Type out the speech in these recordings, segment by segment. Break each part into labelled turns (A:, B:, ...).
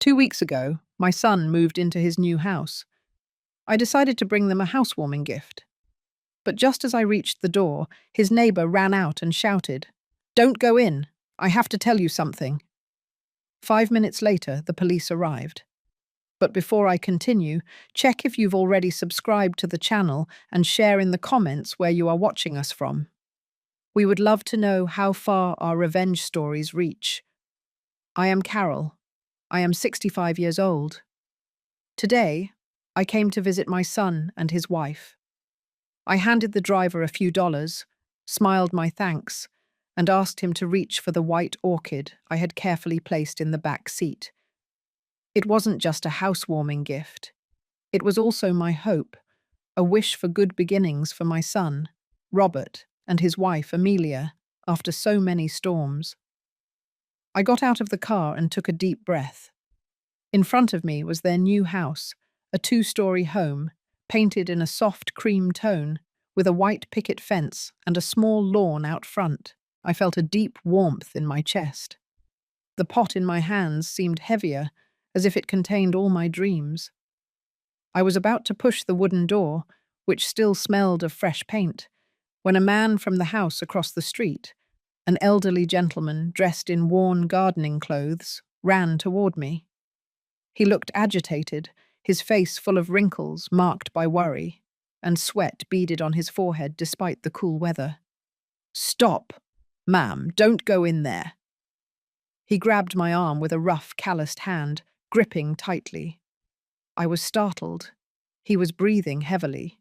A: 2 weeks ago, my son moved into his new house. I decided to bring them a housewarming gift. But just as I reached the door, his neighbor ran out and shouted, "Don't go in. I have to tell you something." 5 minutes later, the police arrived. But before I continue, check if you've already subscribed to the channel and share in the comments where you are watching us from. We would love to know how far our revenge stories reach. I am Carol. I am 65 years old. Today, I came to visit my son and his wife. I handed the driver a few dollars, smiled my thanks, and asked him to reach for the white orchid I had carefully placed in the back seat. It wasn't just a housewarming gift. It was also my hope, a wish for good beginnings for my son, Robert, and his wife, Amelia, after so many storms. I got out of the car and took a deep breath. In front of me was their new house, a 2-story home, painted in a soft cream tone, with a white picket fence and a small lawn out front. I felt a deep warmth in my chest. The pot in my hands seemed heavier, as if it contained all my dreams. I was about to push the wooden door, which still smelled of fresh paint, when a man from the house across the street, an elderly gentleman dressed in worn gardening clothes, ran toward me. He looked agitated, his face full of wrinkles marked by worry, and sweat beaded on his forehead despite the cool weather. "Stop! Ma'am, don't go in there." He grabbed my arm with a rough, calloused hand, gripping tightly. I was startled. He was breathing heavily.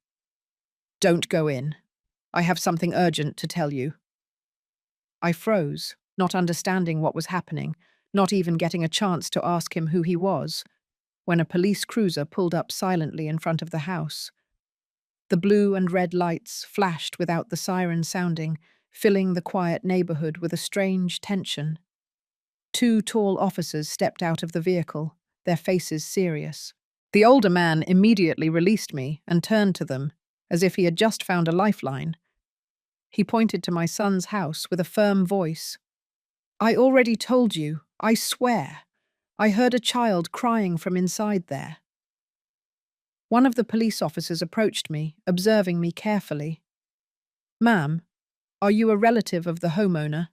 A: "Don't go in. I have something urgent to tell you." I froze, not understanding what was happening, not even getting a chance to ask him who he was, when a police cruiser pulled up silently in front of the house. The blue and red lights flashed without the siren sounding, filling the quiet neighborhood with a strange tension. 2 tall officers stepped out of the vehicle, their faces serious. The older man immediately released me and turned to them, as if he had just found a lifeline. He pointed to my son's house with a firm voice. "I already told you, I swear. I heard a child crying from inside there." One of the police officers approached me, observing me carefully. "Ma'am, are you a relative of the homeowner?"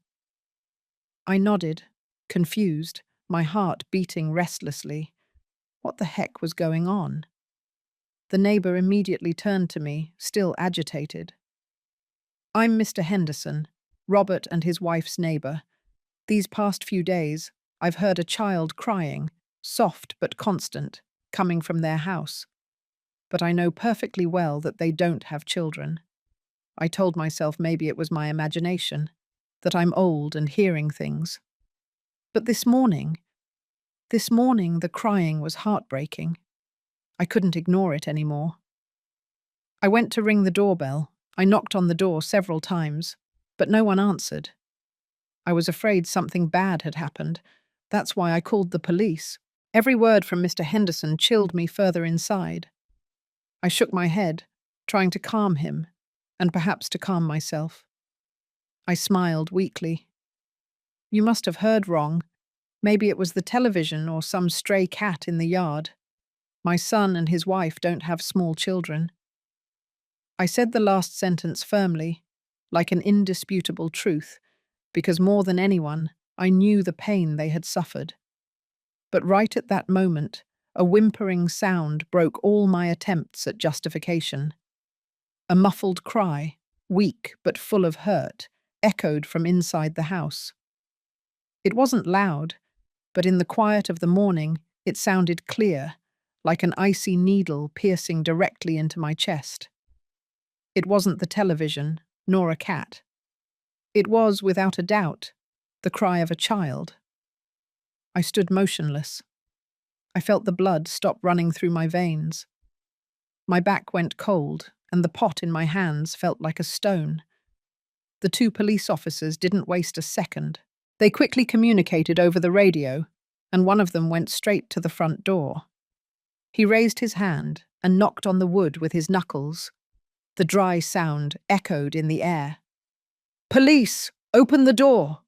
A: I nodded, confused, my heart beating restlessly. What the heck was going on? The neighbor immediately turned to me, still agitated. "I'm Mr. Henderson, Robert and his wife's neighbor. These past few days, I've heard a child crying, soft but constant, coming from their house. But I know perfectly well that they don't have children. I told myself maybe it was my imagination, that I'm old and hearing things. But this morning, the crying was heartbreaking. I couldn't ignore it anymore. I went to ring the doorbell. I knocked on the door several times, but no one answered. I was afraid something bad had happened. That's why I called the police. Every word from Mr. Henderson chilled me further inside. I shook my head, trying to calm him, and perhaps to calm myself. I smiled weakly. "You must have heard wrong. Maybe it was the television or some stray cat in the yard. My son and his wife don't have small children." I said the last sentence firmly, like an indisputable truth, because more than anyone, I knew the pain they had suffered. But right at that moment, a whimpering sound broke all my attempts at justification. A muffled cry, weak but full of hurt, echoed from inside the house. It wasn't loud, but in the quiet of the morning, it sounded clear, like an icy needle piercing directly into my chest. It wasn't the television, nor a cat. It was, without a doubt, the cry of a child. I stood motionless. I felt the blood stop running through my veins. My back went cold, and the pot in my hands felt like a stone. The 2 police officers didn't waste a second. They quickly communicated over the radio, and one of them went straight to the front door. He raised his hand and knocked on the wood with his knuckles. The dry sound echoed in the air. "Police! Open the door!"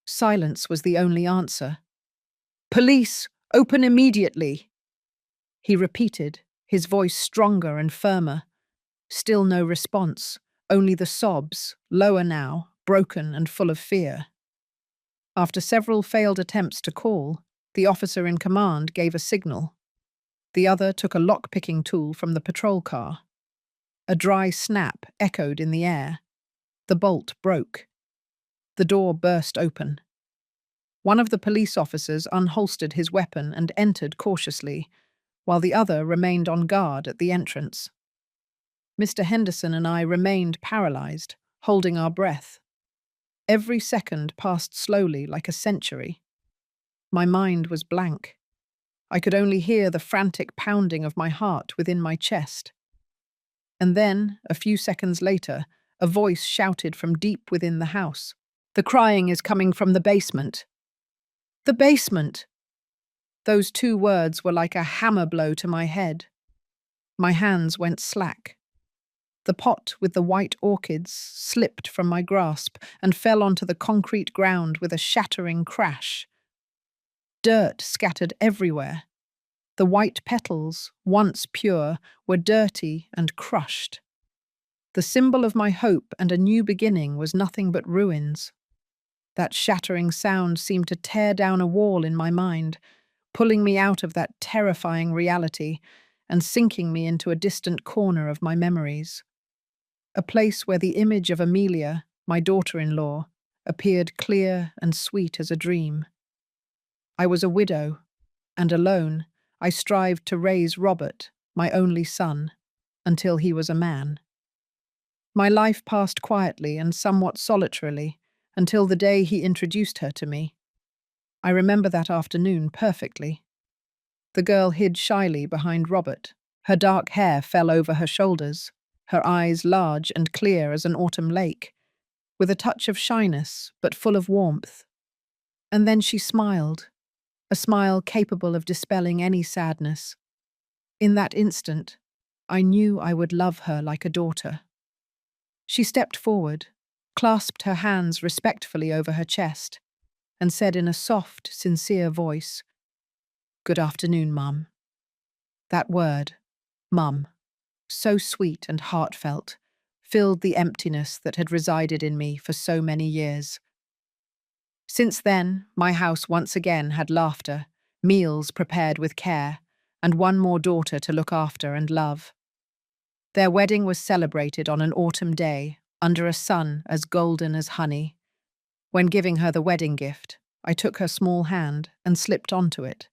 A: Silence was the only answer. "Police! Open immediately, he repeated, his voice stronger and firmer. Still no response, only the sobs, lower now, broken and full of fear. After several failed attempts to call, the officer in command gave a signal. The other took a lock-picking tool from the patrol car. A dry snap echoed in the air. The bolt broke. The door burst open. One of the police officers unholstered his weapon and entered cautiously, while the other remained on guard at the entrance. Mr. Henderson and I remained paralyzed, holding our breath. Every second passed slowly like a century. My mind was blank. I could only hear the frantic pounding of my heart within my chest. And then, a few seconds later, a voice shouted from deep within the house. "The crying is coming from the basement." The basement! Those two words were like a hammer blow to my head. My hands went slack. The pot with the white orchids slipped from my grasp and fell onto the concrete ground with a shattering crash. Dirt scattered everywhere. The white petals, once pure, were dirty and crushed. The symbol of my hope and a new beginning was nothing but ruins. That shattering sound seemed to tear down a wall in my mind, pulling me out of that terrifying reality and sinking me into a distant corner of my memories. A place where the image of Amelia, my daughter-in-law, appeared clear and sweet as a dream. I was a widow, and alone, I strived to raise Robert, my only son, until he was a man. My life passed quietly and somewhat solitarily until the day he introduced her to me. I remember that afternoon perfectly. The girl hid shyly behind Robert. Her dark hair fell over her shoulders, her eyes large and clear as an autumn lake, with a touch of shyness but full of warmth. And then she smiled, a smile capable of dispelling any sadness. In that instant, I knew I would love her like a daughter. She stepped forward, clasped her hands respectfully over her chest, and said in a soft, sincere voice, "Good afternoon, Mum." That word, Mum, so sweet and heartfelt, filled the emptiness that had resided in me for so many years. Since then, my house once again had laughter, meals prepared with care, and one more daughter to look after and love. Their wedding was celebrated on an autumn day, under a sun as golden as honey. When giving her the wedding gift, I took her small hand and slipped onto it.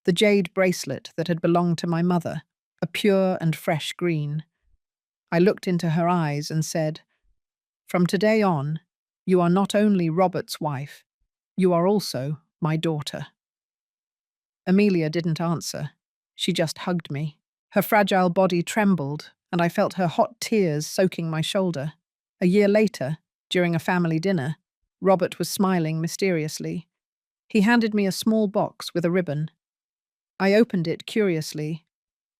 A: The jade bracelet that had belonged to my mother, a pure and fresh green. I looked into her eyes and said, "From today on, you are not only Robert's wife, you are also my daughter." Amelia didn't answer. She just hugged me. Her fragile body trembled, and I felt her hot tears soaking my shoulder. A year later, during a family dinner, Robert was smiling mysteriously. He handed me a small box with a ribbon. I opened it curiously,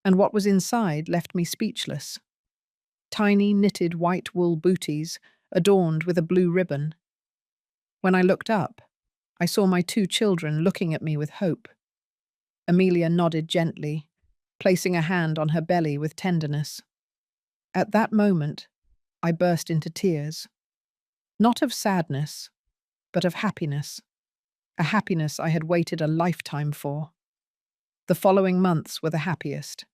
A: and what was inside left me speechless. Tiny knitted white wool booties adorned with a blue ribbon. When I looked up, I saw my two children looking at me with hope. Amelia nodded gently, placing a hand on her belly with tenderness. At that moment, I burst into tears. Not of sadness, but of happiness. A happiness I had waited a lifetime for. The following months were the happiest.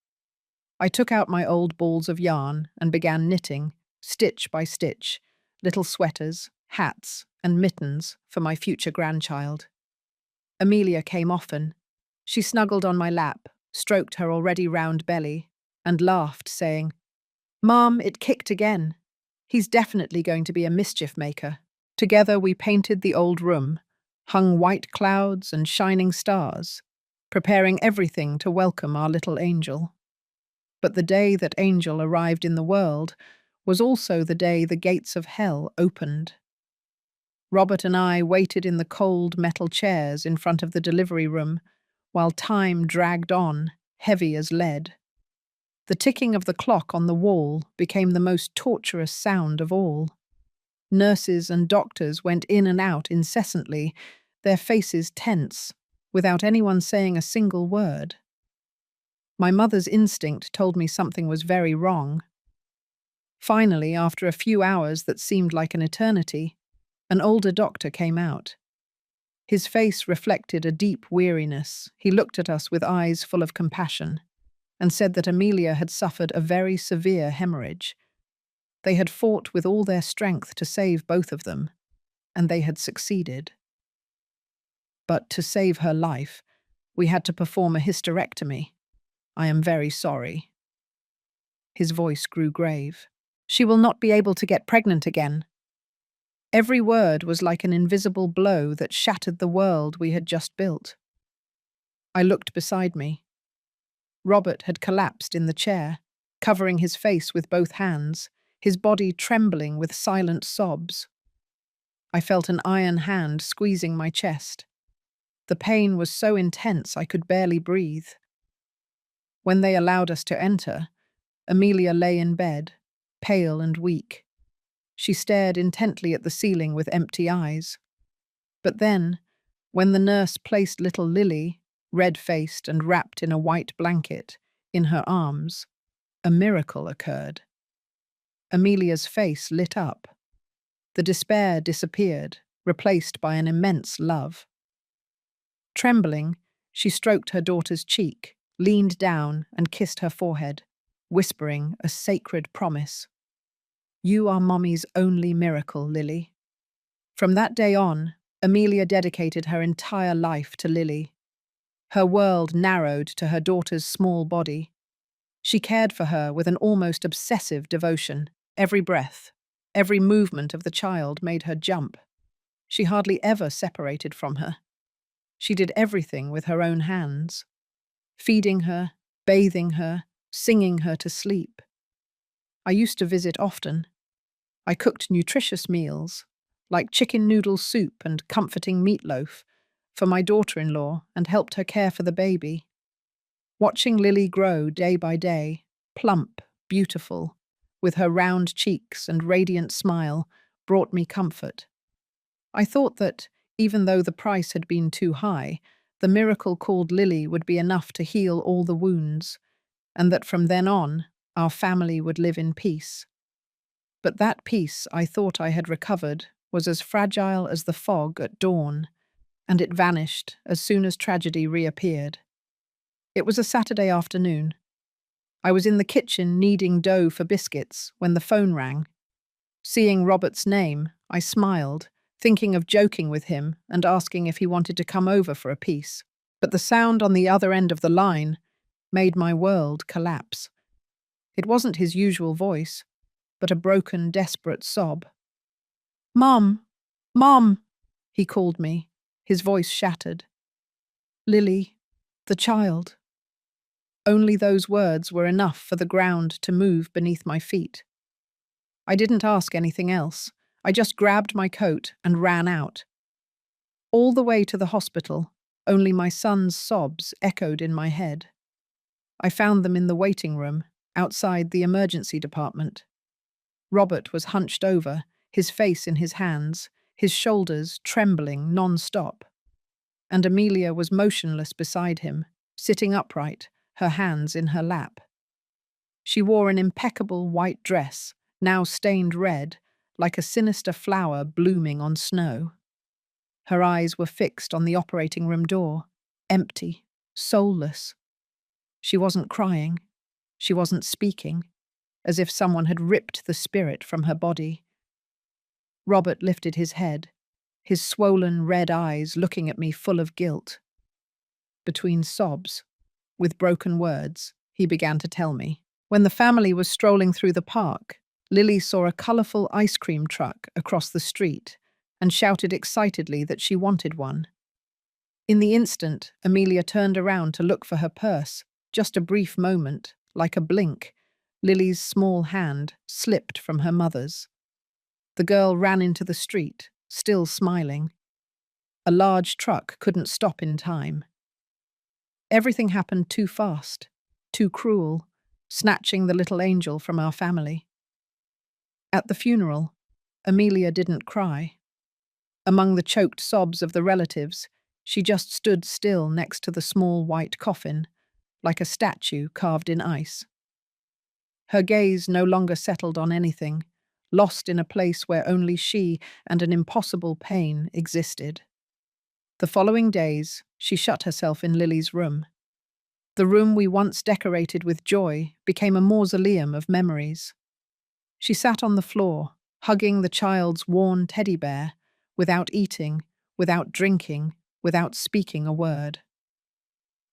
A: I took out my old balls of yarn and began knitting, stitch by stitch, little sweaters, hats, and mittens for my future grandchild. Amelia came often. She snuggled on my lap, stroked her already round belly, and laughed, saying, "Mom, it kicked again. He's definitely going to be a mischief maker." Together we painted the old room, hung white clouds and shining stars, preparing everything to welcome our little angel. But the day that Angel arrived in the world was also the day the gates of hell opened. Robert and I waited in the cold metal chairs in front of the delivery room, while time dragged on, heavy as lead. The ticking of the clock on the wall became the most torturous sound of all. Nurses and doctors went in and out incessantly, their faces tense, without anyone saying a single word. My mother's instinct told me something was very wrong. Finally, after a few hours that seemed like an eternity, an older doctor came out. His face reflected a deep weariness. He looked at us with eyes full of compassion and said that Amelia had suffered a very severe hemorrhage. They had fought with all their strength to save both of them, and they had succeeded. But to save her life, we had to perform a hysterectomy. I am very sorry. His voice grew grave. She will not be able to get pregnant again. Every word was like an invisible blow that shattered the world we had just built. I looked beside me. Robert had collapsed in the chair, covering his face with both hands, his body trembling with silent sobs. I felt an iron hand squeezing my chest. The pain was so intense I could barely breathe. When they allowed us to enter, Amelia lay in bed, pale and weak. She stared intently at the ceiling with empty eyes. But then, when the nurse placed little Lily, red-faced and wrapped in a white blanket, in her arms, a miracle occurred. Amelia's face lit up. The despair disappeared, replaced by an immense love. Trembling, she stroked her daughter's cheek, leaned down and kissed her forehead, whispering a sacred promise. "You are Mommy's only miracle, Lily." From that day on, Amelia dedicated her entire life to Lily. Her world narrowed to her daughter's small body. She cared for her with an almost obsessive devotion. Every breath, every movement of the child made her jump. She hardly ever separated from her. She did everything with her own hands, feeding her, bathing her, singing her to sleep. I used to visit often. I cooked nutritious meals, like chicken noodle soup and comforting meatloaf, for my daughter-in-law and helped her care for the baby. Watching Lily grow day by day, plump, beautiful, with her round cheeks and radiant smile, brought me comfort. I thought that, even though the price had been too high, the miracle called Lily would be enough to heal all the wounds, and that from then on, our family would live in peace. But that peace I thought I had recovered was as fragile as the fog at dawn, and it vanished as soon as tragedy reappeared. It was a Saturday afternoon. I was in the kitchen kneading dough for biscuits when the phone rang. Seeing Robert's name, I smiled, thinking of joking with him and asking if he wanted to come over for a piece. But the sound on the other end of the line made my world collapse. It wasn't his usual voice, but a broken, desperate sob. "Mom! Mom!" he called me, his voice shattered. "Lily, the child." Only those words were enough for the ground to move beneath my feet. I didn't ask anything else. I just grabbed my coat and ran out. All the way to the hospital, only my son's sobs echoed in my head. I found them in the waiting room, outside the emergency department. Robert was hunched over, his face in his hands, his shoulders trembling non-stop. And Amelia was motionless beside him, sitting upright, her hands in her lap. She wore an impeccable white dress, now stained red, like a sinister flower blooming on snow. Her eyes were fixed on the operating room door, empty, soulless. She wasn't crying. She wasn't speaking, as if someone had ripped the spirit from her body. Robert lifted his head, his swollen red eyes looking at me full of guilt. Between sobs, with broken words, he began to tell me. When the family was strolling through the park, Lily saw a colourful ice cream truck across the street and shouted excitedly that she wanted one. In the instant, Amelia turned around to look for her purse. Just a brief moment, like a blink, Lily's small hand slipped from her mother's. The girl ran into the street, still smiling. A large truck couldn't stop in time. Everything happened too fast, too cruel, snatching the little angel from our family. At the funeral, Amelia didn't cry. Among the choked sobs of the relatives, She just stood still next to the small white coffin, like a statue carved in ice. Her gaze no longer settled on anything, lost in a place where only she and an impossible pain existed. The following days, she shut herself in Lily's room. The room we once decorated with joy became a mausoleum of memories. She sat on the floor, hugging the child's worn teddy bear, without eating, without drinking, without speaking a word.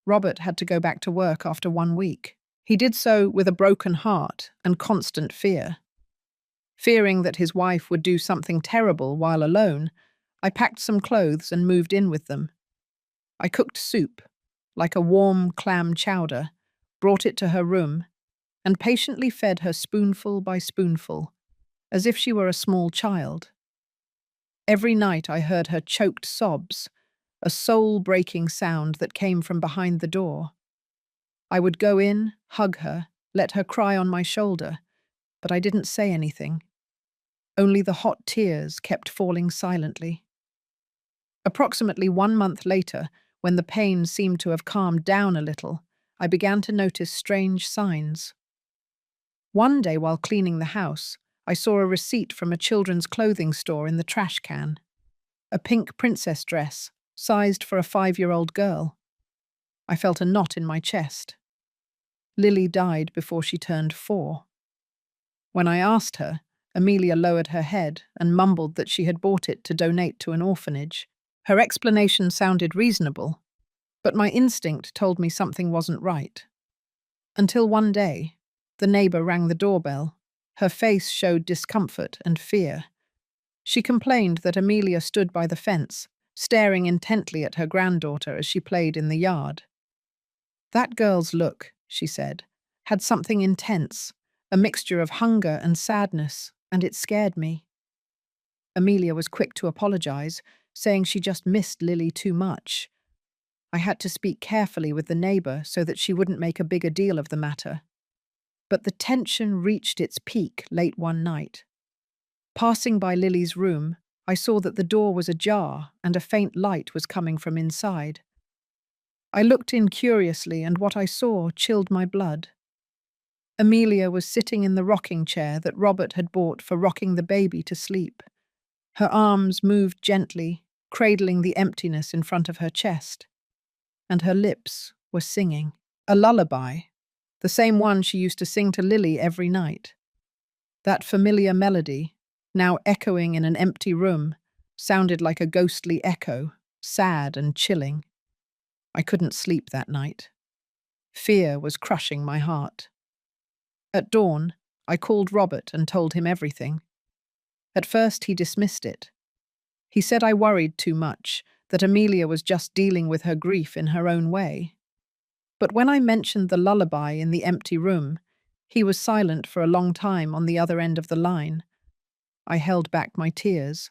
A: Robert had to go back to work after 1 week. He did so with a broken heart and constant fear. Fearing that his wife would do something terrible while alone, I packed some clothes and moved in with them. I cooked soup, like a warm clam chowder, brought it to her room, and patiently fed her spoonful by spoonful, as if she were a small child. Every night I heard her choked sobs, a soul-breaking sound that came from behind the door. I would go in, hug her, let her cry on my shoulder, but I didn't say anything. Only the hot tears kept falling silently. Approximately 1 month later, when the pain seemed to have calmed down a little, I began to notice strange signs. One day while cleaning the house, I saw a receipt from a children's clothing store in the trash can. A pink princess dress, sized for a 5-year-old girl. I felt a knot in my chest. Lily died before she turned 4. When I asked her, Amelia lowered her head and mumbled that she had bought it to donate to an orphanage. Her explanation sounded reasonable, but my instinct told me something wasn't right. Until one day, the neighbor rang the doorbell. Her face showed discomfort and fear. She complained that Amelia stood by the fence, staring intently at her granddaughter as she played in the yard. "That girl's look," she said, "had something intense, a mixture of hunger and sadness, and it scared me." Amelia was quick to apologize, saying she just missed Lily too much. I had to speak carefully with the neighbor so that she wouldn't make a bigger deal of the matter. But the tension reached its peak late one night. Passing by Lily's room, I saw that the door was ajar and a faint light was coming from inside. I looked in curiously, and what I saw chilled my blood. Amelia was sitting in the rocking chair that Robert had bought for rocking the baby to sleep. Her arms moved gently, cradling the emptiness in front of her chest, and her lips were singing a lullaby, the same one she used to sing to Lily every night. That familiar melody, now echoing in an empty room, sounded like a ghostly echo, sad and chilling. I couldn't sleep that night. Fear was crushing my heart. At dawn, I called Robert and told him everything. At first, he dismissed it. He said I worried too much, that Amelia was just dealing with her grief in her own way. But when I mentioned the lullaby in the empty room, he was silent for a long time on the other end of the line. I held back my tears.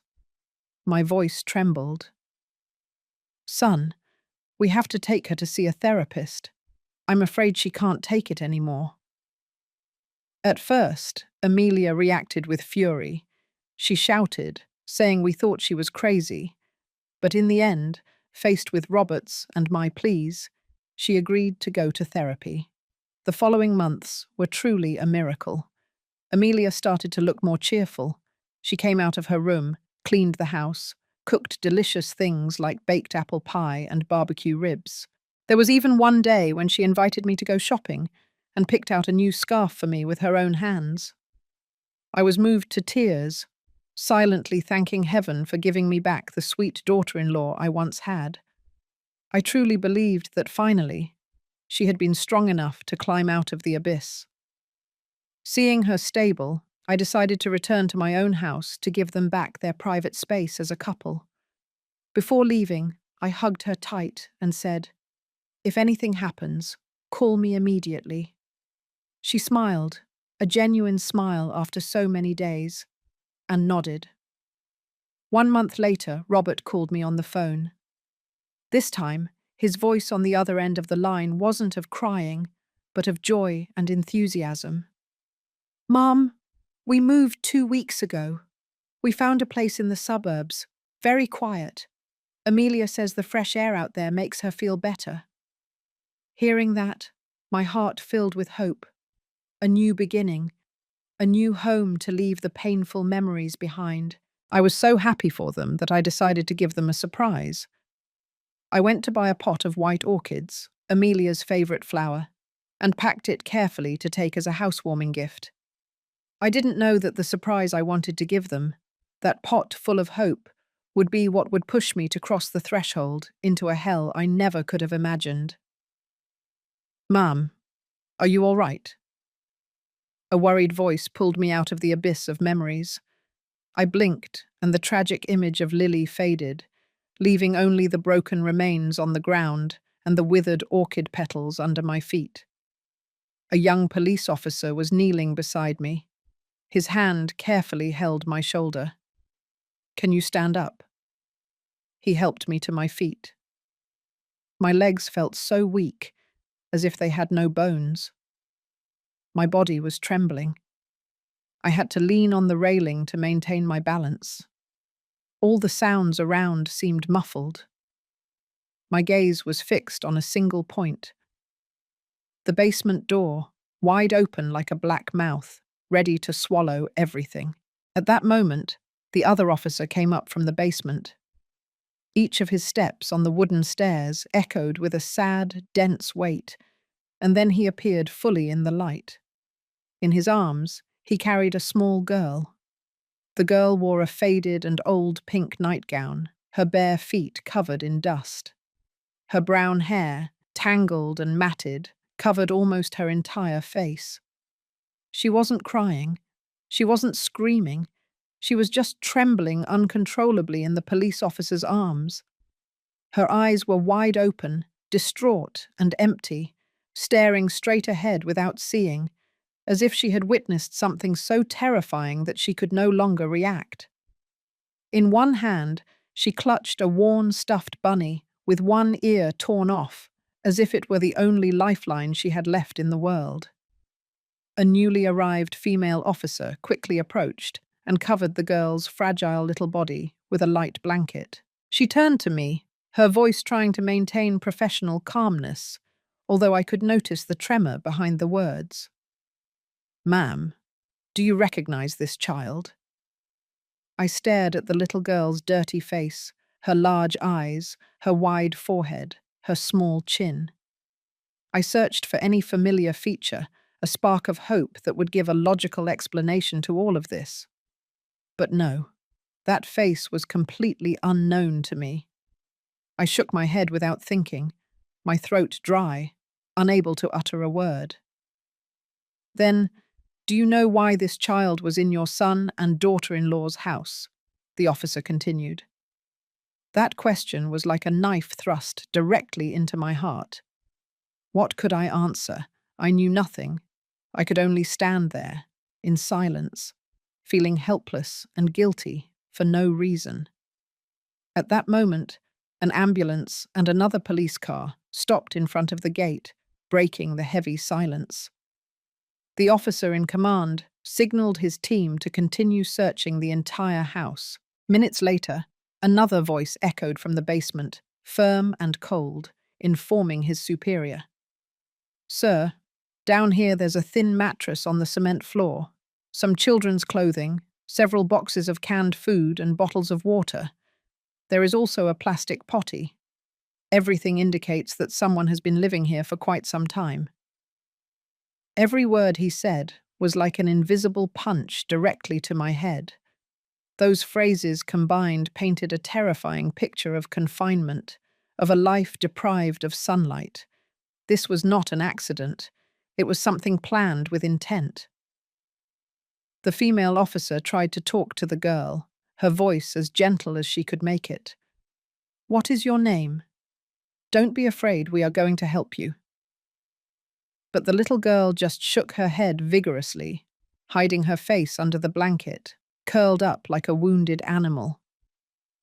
A: My voice trembled. "Son, we have to take her to see a therapist. I'm afraid she can't take it anymore." At first, Amelia reacted with fury. She shouted, saying we thought she was crazy. But in the end, faced with Robert's and my pleas, she agreed to go to therapy. The following months were truly a miracle. Amelia started to look more cheerful. She came out of her room, cleaned the house, cooked delicious things like baked apple pie and barbecue ribs. There was even one day when she invited me to go shopping and picked out a new scarf for me with her own hands. I was moved to tears, silently thanking heaven for giving me back the sweet daughter-in-law I once had. I truly believed that finally, she had been strong enough to climb out of the abyss. Seeing her stable, I decided to return to my own house to give them back their private space as a couple. Before leaving, I hugged her tight and said, "If anything happens, call me immediately." She smiled, a genuine smile after so many days, and nodded. 1 month later, Robert called me on the phone. This time, his voice on the other end of the line wasn't of crying, but of joy and enthusiasm. "Mom, we moved 2 weeks ago. We found a place in the suburbs, very quiet. Amelia says the fresh air out there makes her feel better. Hearing that, my heart filled with hope. A new beginning, a new home to leave the painful memories behind. I was so happy for them that I decided to give them a surprise. I went to buy a pot of white orchids, Amelia's favourite flower, and packed it carefully to take as a housewarming gift. I didn't know that the surprise I wanted to give them, that pot full of hope, would be what would push me to cross the threshold into a hell I never could have imagined. "Ma'am, are you all right?" A worried voice pulled me out of the abyss of memories. I blinked, and the tragic image of Lily faded, leaving only the broken remains on the ground and the withered orchid petals under my feet. A young police officer was kneeling beside me. His hand carefully held my shoulder. "Can you stand up?" He helped me to my feet. My legs felt so weak, as if they had no bones. My body was trembling. I had to lean on the railing to maintain my balance. All the sounds around seemed muffled. My gaze was fixed on a single point. The basement door, wide open like a black mouth, ready to swallow everything. At that moment, the other officer came up from the basement. Each of his steps on the wooden stairs echoed with a sad, dense weight, and then he appeared fully in the light. In his arms, he carried a small girl. The girl wore a faded and old pink nightgown, her bare feet covered in dust. Her brown hair, tangled and matted, covered almost her entire face. She wasn't crying. She wasn't screaming. She was just trembling uncontrollably in the police officer's arms. Her eyes were wide open, distraught and empty, staring straight ahead without seeing, as if she had witnessed something so terrifying that she could no longer react. In one hand, she clutched a worn stuffed bunny with one ear torn off, as if it were the only lifeline she had left in the world. A newly arrived female officer quickly approached and covered the girl's fragile little body with a light blanket. She turned to me, her voice trying to maintain professional calmness, although I could notice the tremor behind the words. "Ma'am, do you recognize this child?" I stared at the little girl's dirty face, her large eyes, her wide forehead, her small chin. I searched for any familiar feature, a spark of hope that would give a logical explanation to all of this. But no, that face was completely unknown to me. I shook my head without thinking, my throat dry, unable to utter a word. "Then, do you know why this child was in your son and daughter-in-law's house?" the officer continued. That question was like a knife thrust directly into my heart. What could I answer? I knew nothing. I could only stand there, in silence, feeling helpless and guilty for no reason. At that moment, an ambulance and another police car stopped in front of the gate, breaking the heavy silence. The officer in command signaled his team to continue searching the entire house. Minutes later, another voice echoed from the basement, firm and cold, informing his superior. "Sir, down here there's a thin mattress on the cement floor, some children's clothing, several boxes of canned food and bottles of water. There is also a plastic potty. Everything indicates that someone has been living here for quite some time." Every word he said was like an invisible punch directly to my head. Those phrases combined painted a terrifying picture of confinement, of a life deprived of sunlight. This was not an accident. It was something planned with intent. The female officer tried to talk to the girl, her voice as gentle as she could make it. "What is your name? Don't be afraid, we are going to help you." But the little girl just shook her head vigorously, hiding her face under the blanket, curled up like a wounded animal.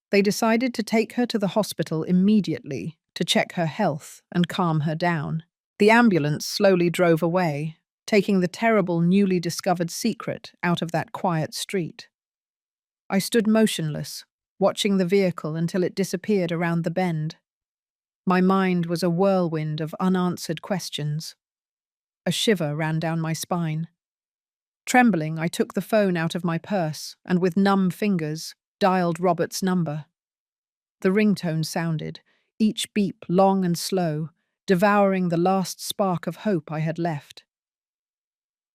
A: They decided to take her to the hospital immediately to check her health and calm her down. The ambulance slowly drove away, taking the terrible newly discovered secret out of that quiet street. I stood motionless, watching the vehicle until it disappeared around the bend. My mind was a whirlwind of unanswered questions. A shiver ran down my spine. Trembling, I took the phone out of my purse and with numb fingers dialed Robert's number. The ringtone sounded, each beep long and slow, devouring the last spark of hope I had left.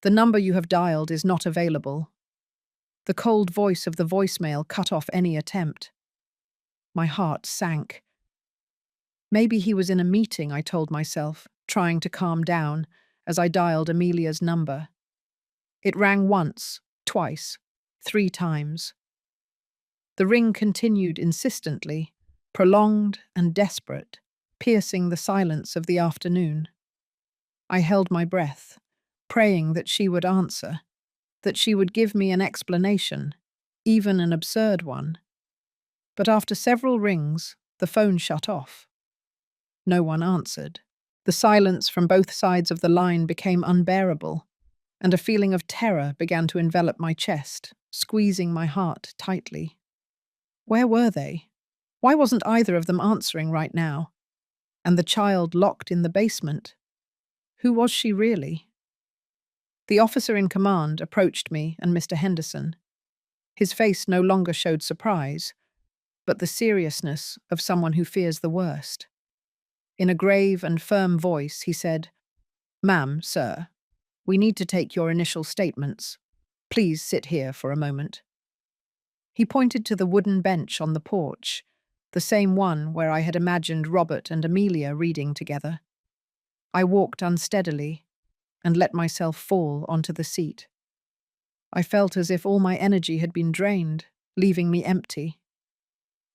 A: "The number you have dialed is not available." The cold voice of the voicemail cut off any attempt. My heart sank. Maybe he was in a meeting, I told myself, trying to calm down as I dialed Amelia's number. It rang once, twice, 3 times. The ring continued insistently, prolonged and desperate, piercing the silence of the afternoon. I held my breath, praying that she would answer, that she would give me an explanation, even an absurd one. But after several rings, the phone shut off. No one answered. The silence from both sides of the line became unbearable, and a feeling of terror began to envelop my chest, squeezing my heart tightly. Where were they? Why wasn't either of them answering right now? And the child locked in the basement? Who was she really? The officer in command approached me and Mr. Henderson. His face no longer showed surprise, but the seriousness of someone who fears the worst. In a grave and firm voice, he said, "Ma'am, sir, we need to take your initial statements. Please sit here for a moment." He pointed to the wooden bench on the porch, the same one where I had imagined Robert and Amelia reading together. I walked unsteadily and let myself fall onto the seat. I felt as if all my energy had been drained, leaving me empty.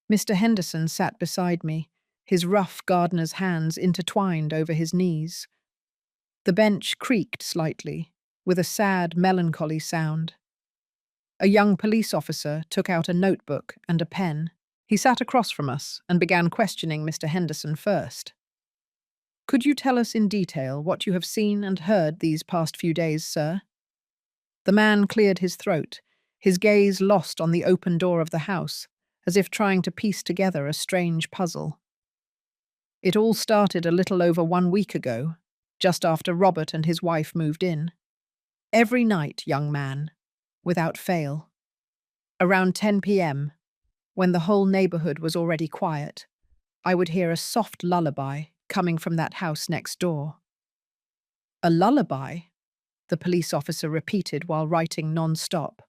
A: Mr. Henderson sat beside me, his rough gardener's hands intertwined over his knees. The bench creaked slightly, with a sad, melancholy sound. A young police officer took out a notebook and a pen. He sat across from us and began questioning Mr. Henderson first. "Could you tell us in detail what you have seen and heard these past few days, sir?" The man cleared his throat, his gaze lost on the open door of the house, as if trying to piece together a strange puzzle. "It all started a little over 1 week ago, just after Robert and his wife moved in. Every night, young man, without fail. Around 10 p.m., when the whole neighborhood was already quiet, I would hear a soft lullaby coming from that house next door." "A lullaby?" the police officer repeated while writing non-stop.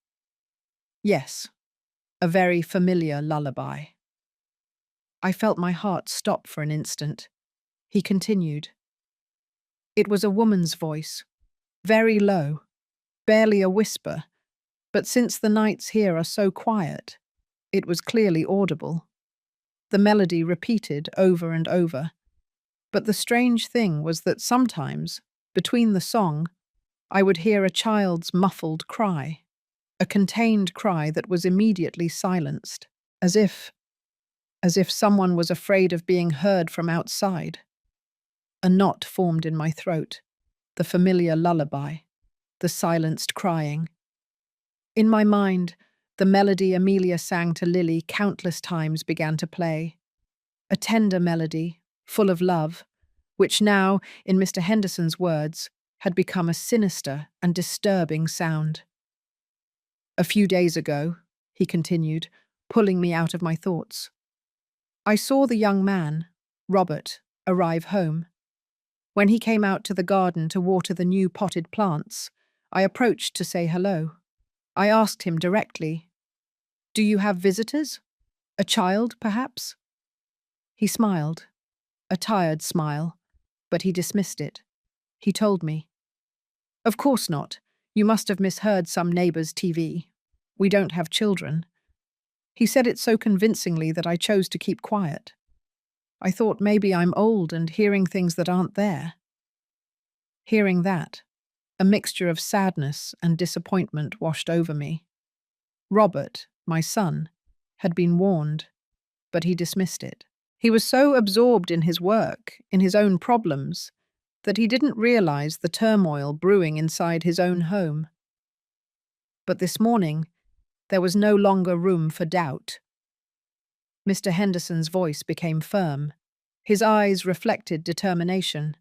A: "Yes, a very familiar lullaby." I felt my heart stop for an instant. He continued. "It was a woman's voice, very low, barely a whisper, but since the nights here are so quiet, it was clearly audible. The melody repeated over and over, but the strange thing was that sometimes, between the song, I would hear a child's muffled cry, a contained cry that was immediately silenced, as if someone was afraid of being heard from outside. A knot formed in my throat, the familiar lullaby, the silenced crying. In my mind, the melody Amelia sang to Lily countless times began to play. A tender melody, full of love, which now, in Mr. Henderson's words, had become a sinister and disturbing sound. "A few days ago," he continued, pulling me out of my thoughts, "I saw the young man, Robert, arrive home. When he came out to the garden to water the new potted plants, I approached to say hello. I asked him directly, 'Do you have visitors? A child, perhaps?' He smiled, a tired smile, but he dismissed it. He told me, 'Of course not. You must have misheard some neighbor's TV. We don't have children.' He said it so convincingly that I chose to keep quiet. I thought maybe I'm old and hearing things that aren't there." Hearing that, a mixture of sadness and disappointment washed over me. Robert, my son, had been warned, but he dismissed it. He was so absorbed in his work, in his own problems, that he didn't realize the turmoil brewing inside his own home. But this morning, there was no longer room for doubt. Mr. Henderson's voice became firm. His eyes reflected determination.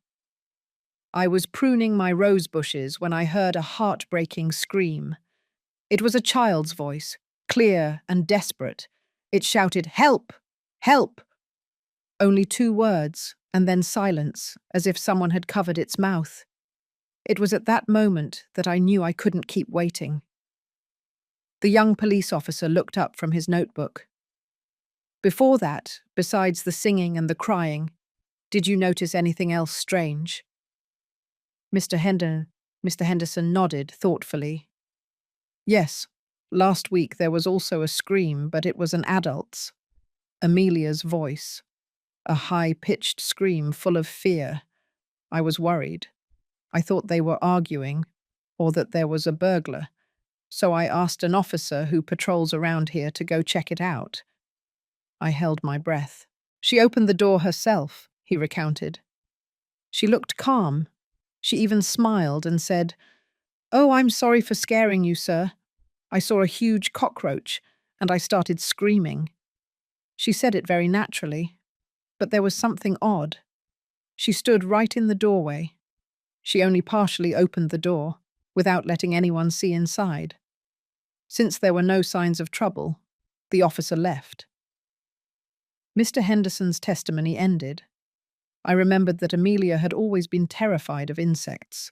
A: I was pruning my rose bushes when I heard a heartbreaking scream. It was a child's voice, clear and desperate. It shouted, "Help! Help!" Only 2 words, and then silence, as if someone had covered its mouth. It was at that moment that I knew I couldn't keep waiting. The young police officer looked up from his notebook. Before that, besides the singing and the crying, did you notice anything else strange? Mr. Henderson nodded thoughtfully. Yes, last week there was also a scream, but it was an adult's. Amelia's voice. A high-pitched scream full of fear. I was worried. I thought they were arguing, or that there was a burglar. So I asked an officer who patrols around here to go check it out. I held my breath. She opened the door herself, he recounted. She looked calm. She even smiled and said, "Oh, I'm sorry for scaring you, sir. I saw a huge cockroach, and I started screaming." She said it very naturally, but there was something odd. She stood right in the doorway. She only partially opened the door, without letting anyone see inside. Since there were no signs of trouble, the officer left. Mr. Henderson's testimony ended. I remembered that Amelia had always been terrified of insects.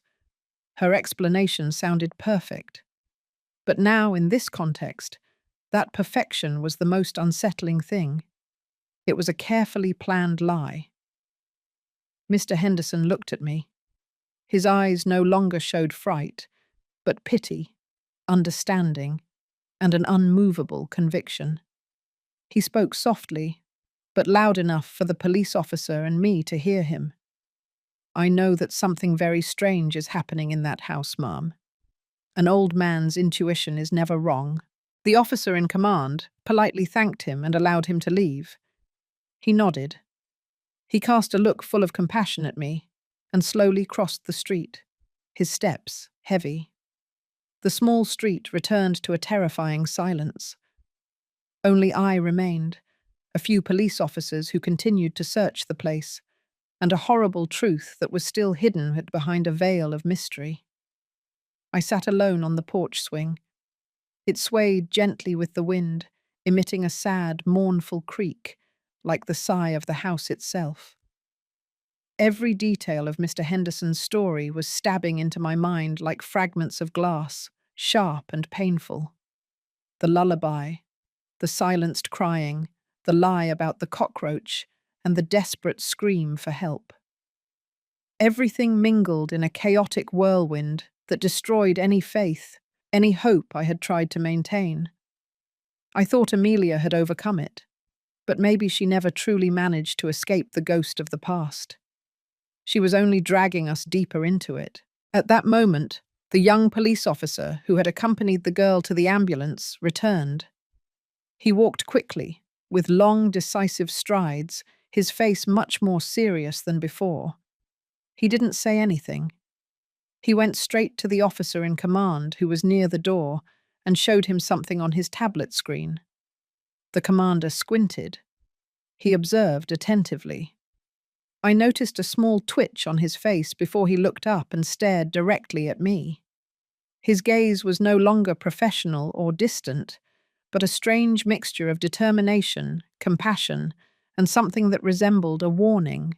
A: Her explanation sounded perfect. But now, in this context, that perfection was the most unsettling thing. It was a carefully planned lie. Mr. Henderson looked at me. His eyes no longer showed fright, but pity, understanding, and an unmovable conviction. He spoke softly, but loud enough for the police officer and me to hear him. "I know that something very strange is happening in that house, ma'am. An old man's intuition is never wrong." The officer in command politely thanked him and allowed him to leave. He nodded. He cast a look full of compassion at me and slowly crossed the street, his steps heavy. The small street returned to a terrifying silence. Only I remained, a few police officers who continued to search the place, and a horrible truth that was still hidden behind a veil of mystery. I sat alone on the porch swing. It swayed gently with the wind, emitting a sad, mournful creak, like the sigh of the house itself. Every detail of Mr. Henderson's story was stabbing into my mind like fragments of glass, sharp and painful. The lullaby, the silenced crying, the lie about the cockroach, and the desperate scream for help. Everything mingled in a chaotic whirlwind that destroyed any faith, any hope I had tried to maintain. I thought Amelia had overcome it, but maybe she never truly managed to escape the ghost of the past. She was only dragging us deeper into it. At that moment, the young police officer who had accompanied the girl to the ambulance returned. He walked quickly, with long, decisive strides, his face much more serious than before. He didn't say anything. He went straight to the officer in command who was near the door and showed him something on his tablet screen. The commander squinted. He observed attentively. I noticed a small twitch on his face before he looked up and stared directly at me. His gaze was no longer professional or distant, but a strange mixture of determination, compassion, and something that resembled a warning.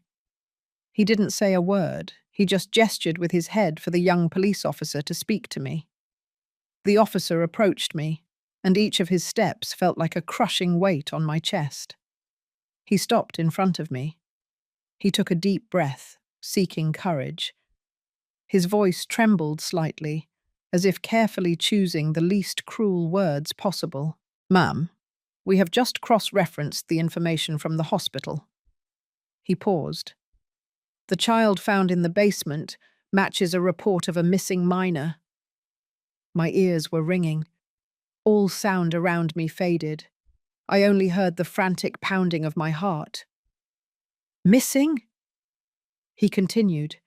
A: He didn't say a word. He just gestured with his head for the young police officer to speak to me. The officer approached me, and each of his steps felt like a crushing weight on my chest. He stopped in front of me. He took a deep breath, seeking courage. His voice trembled slightly, as if carefully choosing the least cruel words possible. "Ma'am, we have just cross-referenced the information from the hospital." He paused. "The child found in the basement matches a report of a missing minor." My ears were ringing. All sound around me faded. I only heard the frantic pounding of my heart. "Missing?" He continued,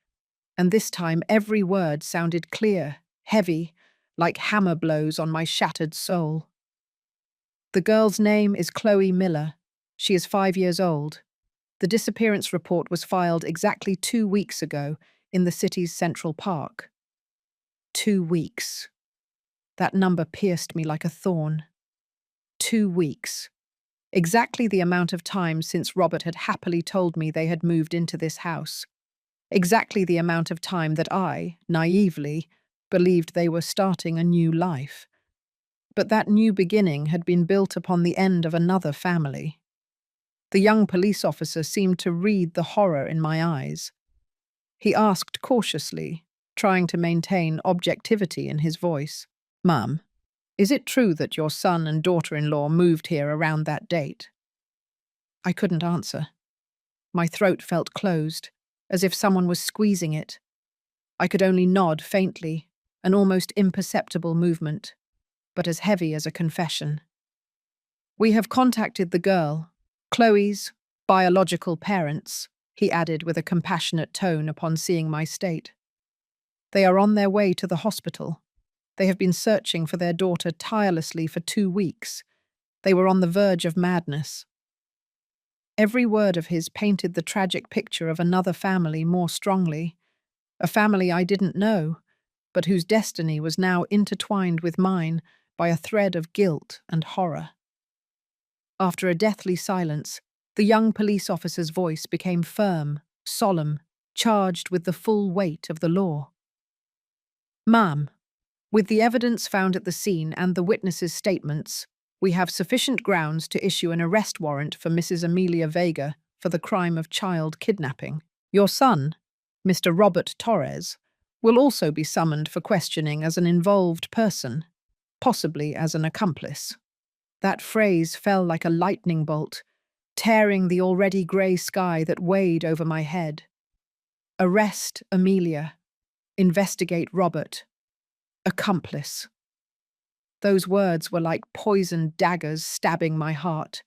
A: and this time every word sounded clear, heavy, like hammer blows on my shattered soul. "The girl's name is Chloe Miller. She is 5 years old. The disappearance report was filed exactly 2 weeks ago in the city's Central Park. 2 weeks. That number pierced me like a thorn. 2 weeks. Exactly the amount of time since Robert had happily told me they had moved into this house. Exactly the amount of time that I, naively, believed they were starting a new life. But that new beginning had been built upon the end of another family. The young police officer seemed to read the horror in my eyes. He asked cautiously, trying to maintain objectivity in his voice, "Ma'am, is it true that your son and daughter-in-law moved here around that date?" I couldn't answer. My throat felt closed, as if someone was squeezing it. I could only nod faintly, an almost imperceptible movement, but as heavy as a confession. "We have contacted the girl, Chloe's biological parents," he added with a compassionate tone upon seeing my state. "They are on their way to the hospital. They have been searching for their daughter tirelessly for 2 weeks. They were on the verge of madness." Every word of his painted the tragic picture of another family more strongly, a family I didn't know, but whose destiny was now intertwined with mine by a thread of guilt and horror. After a deathly silence, the young police officer's voice became firm, solemn, charged with the full weight of the law. "Ma'am, with the evidence found at the scene and the witnesses' statements, we have sufficient grounds to issue an arrest warrant for Mrs. Amelia Vega for the crime of child kidnapping. Your son, Mr. Robert Torres, will also be summoned for questioning as an involved person, possibly as an accomplice." That phrase fell like a lightning bolt, tearing the already grey sky that weighed over my head. Arrest Amelia. Investigate Robert. Accomplice. Those words were like poisoned daggers stabbing my heart.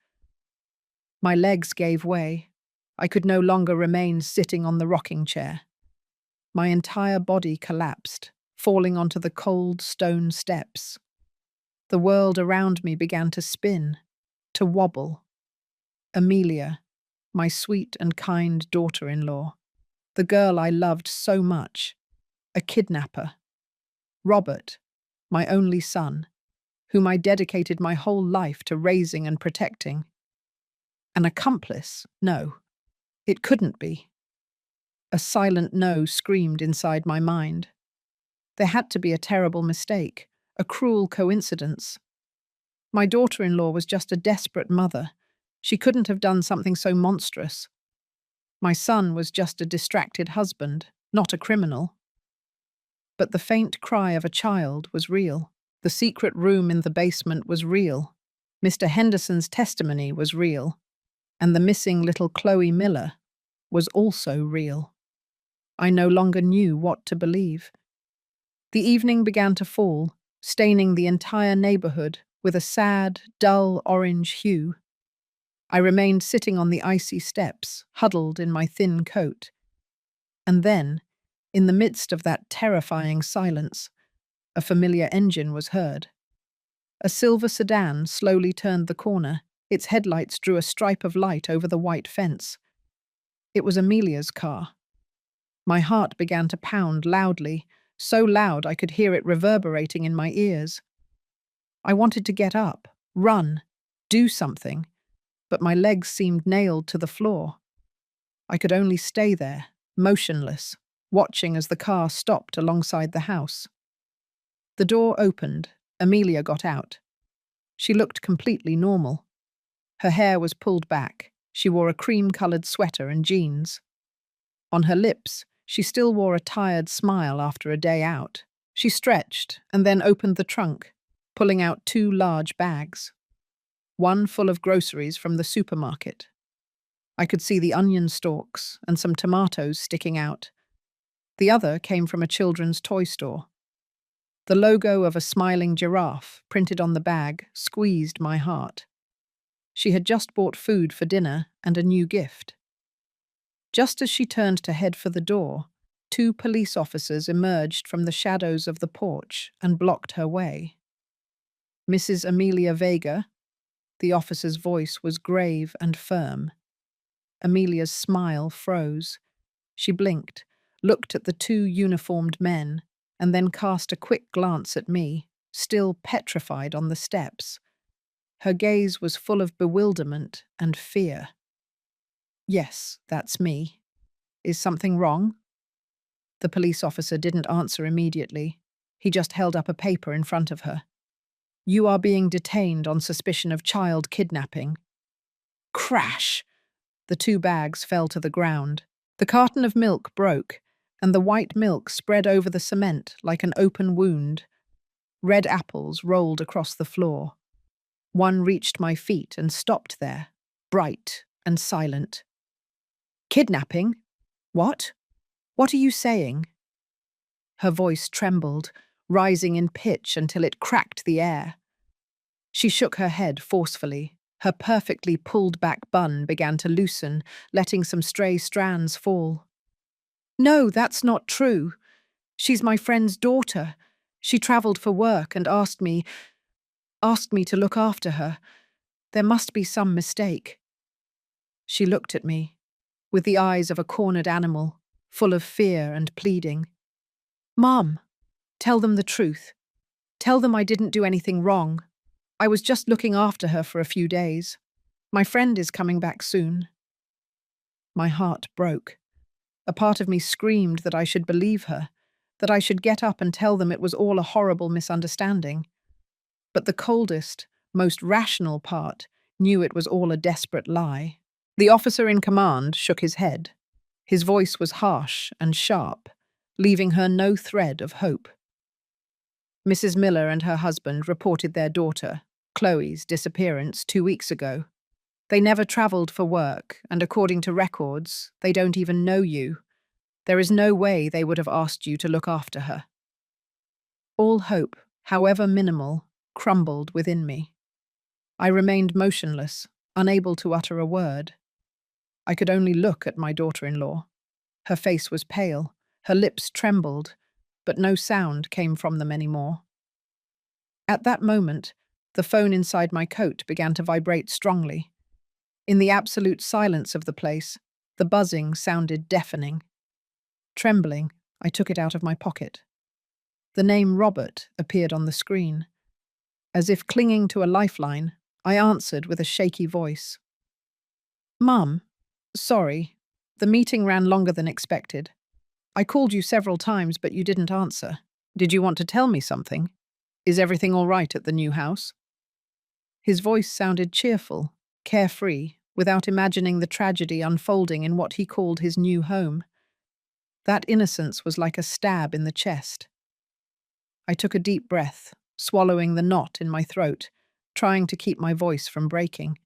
A: My legs gave way. I could no longer remain sitting on the rocking chair. My entire body collapsed, falling onto the cold stone steps. The world around me began to spin, to wobble. Amelia, my sweet and kind daughter-in-law, the girl I loved so much, a kidnapper. Robert, my only son, whom I dedicated my whole life to raising and protecting. An accomplice? No, it couldn't be. A silent no screamed inside my mind. There had to be a terrible mistake, a cruel coincidence. My daughter-in-law was just a desperate mother. She couldn't have done something so monstrous. My son was just a distracted husband, not a criminal. But the faint cry of a child was real. The secret room in the basement was real. Mr. Henderson's testimony was real. And the missing little Chloe Miller was also real. I no longer knew what to believe. The evening began to fall, staining the entire neighborhood with a sad, dull orange hue. I remained sitting on the icy steps, huddled in my thin coat. And then, in the midst of that terrifying silence, a familiar engine was heard. A silver sedan slowly turned the corner. Its headlights drew a stripe of light over the white fence. It was Amelia's car. My heart began to pound loudly, so loud I could hear it reverberating in my ears. I wanted to get up, run, do something, but my legs seemed nailed to the floor. I could only stay there, motionless, watching as the car stopped alongside the house. The door opened. Amelia got out. She looked completely normal. Her hair was pulled back. She wore a cream-colored sweater and jeans. On her lips, she still wore a tired smile after a day out. She stretched and then opened the trunk, pulling out 2 large bags. One full of groceries from the supermarket. I could see the onion stalks and some tomatoes sticking out. The other came from a children's toy store. The logo of a smiling giraffe printed on the bag squeezed my heart. She had just bought food for dinner and a new gift. Just as she turned to head for the door, 2 police officers emerged from the shadows of the porch and blocked her way. "Mrs. Amelia Vega?" The officer's voice was grave and firm. Amelia's smile froze. She blinked, looked at the two uniformed men, and then cast a quick glance at me, still petrified on the steps. Her gaze was full of bewilderment and fear. "Yes, that's me. Is something wrong?" The police officer didn't answer immediately. He just held up a paper in front of her. "You are being detained on suspicion of child kidnapping." Crash! The two bags fell to the ground. The carton of milk broke, and the white milk spread over the cement like an open wound. Red apples rolled across the floor. One reached my feet and stopped there, bright and silent. "Kidnapping? What? What are you saying?" Her voice trembled, rising in pitch until it cracked the air. She shook her head forcefully. Her perfectly pulled-back bun began to loosen, letting some stray strands fall. "No, that's not true. She's my friend's daughter. She travelled for work and asked me to look after her. There must be some mistake." She looked at me, with the eyes of a cornered animal, full of fear and pleading. "Mom, tell them the truth. Tell them I didn't do anything wrong. I was just looking after her for a few days. My friend is coming back soon." My heart broke. A part of me screamed that I should believe her, that I should get up and tell them it was all a horrible misunderstanding. But the coldest, most rational part knew it was all a desperate lie. The officer in command shook his head. His voice was harsh and sharp, leaving her no thread of hope. "Mrs. Miller and her husband reported their daughter, Chloe's, disappearance 2 weeks ago. They never travelled for work, and according to records, they don't even know you. There is no way they would have asked you to look after her." All hope, however minimal, crumbled within me. I remained motionless, unable to utter a word. I could only look at my daughter-in-law. Her face was pale, her lips trembled, but no sound came from them anymore. At that moment, the phone inside my coat began to vibrate strongly. In the absolute silence of the place, the buzzing sounded deafening. Trembling, I took it out of my pocket. The name Robert appeared on the screen. As if clinging to a lifeline, I answered with a shaky voice. "Mum, sorry. The meeting ran longer than expected. I called you several times, but you didn't answer. Did you want to tell me something? Is everything all right at the new house?" His voice sounded cheerful, carefree, without imagining the tragedy unfolding in what he called his new home. That innocence was like a stab in the chest. I took a deep breath, swallowing the knot in my throat, trying to keep my voice from breaking.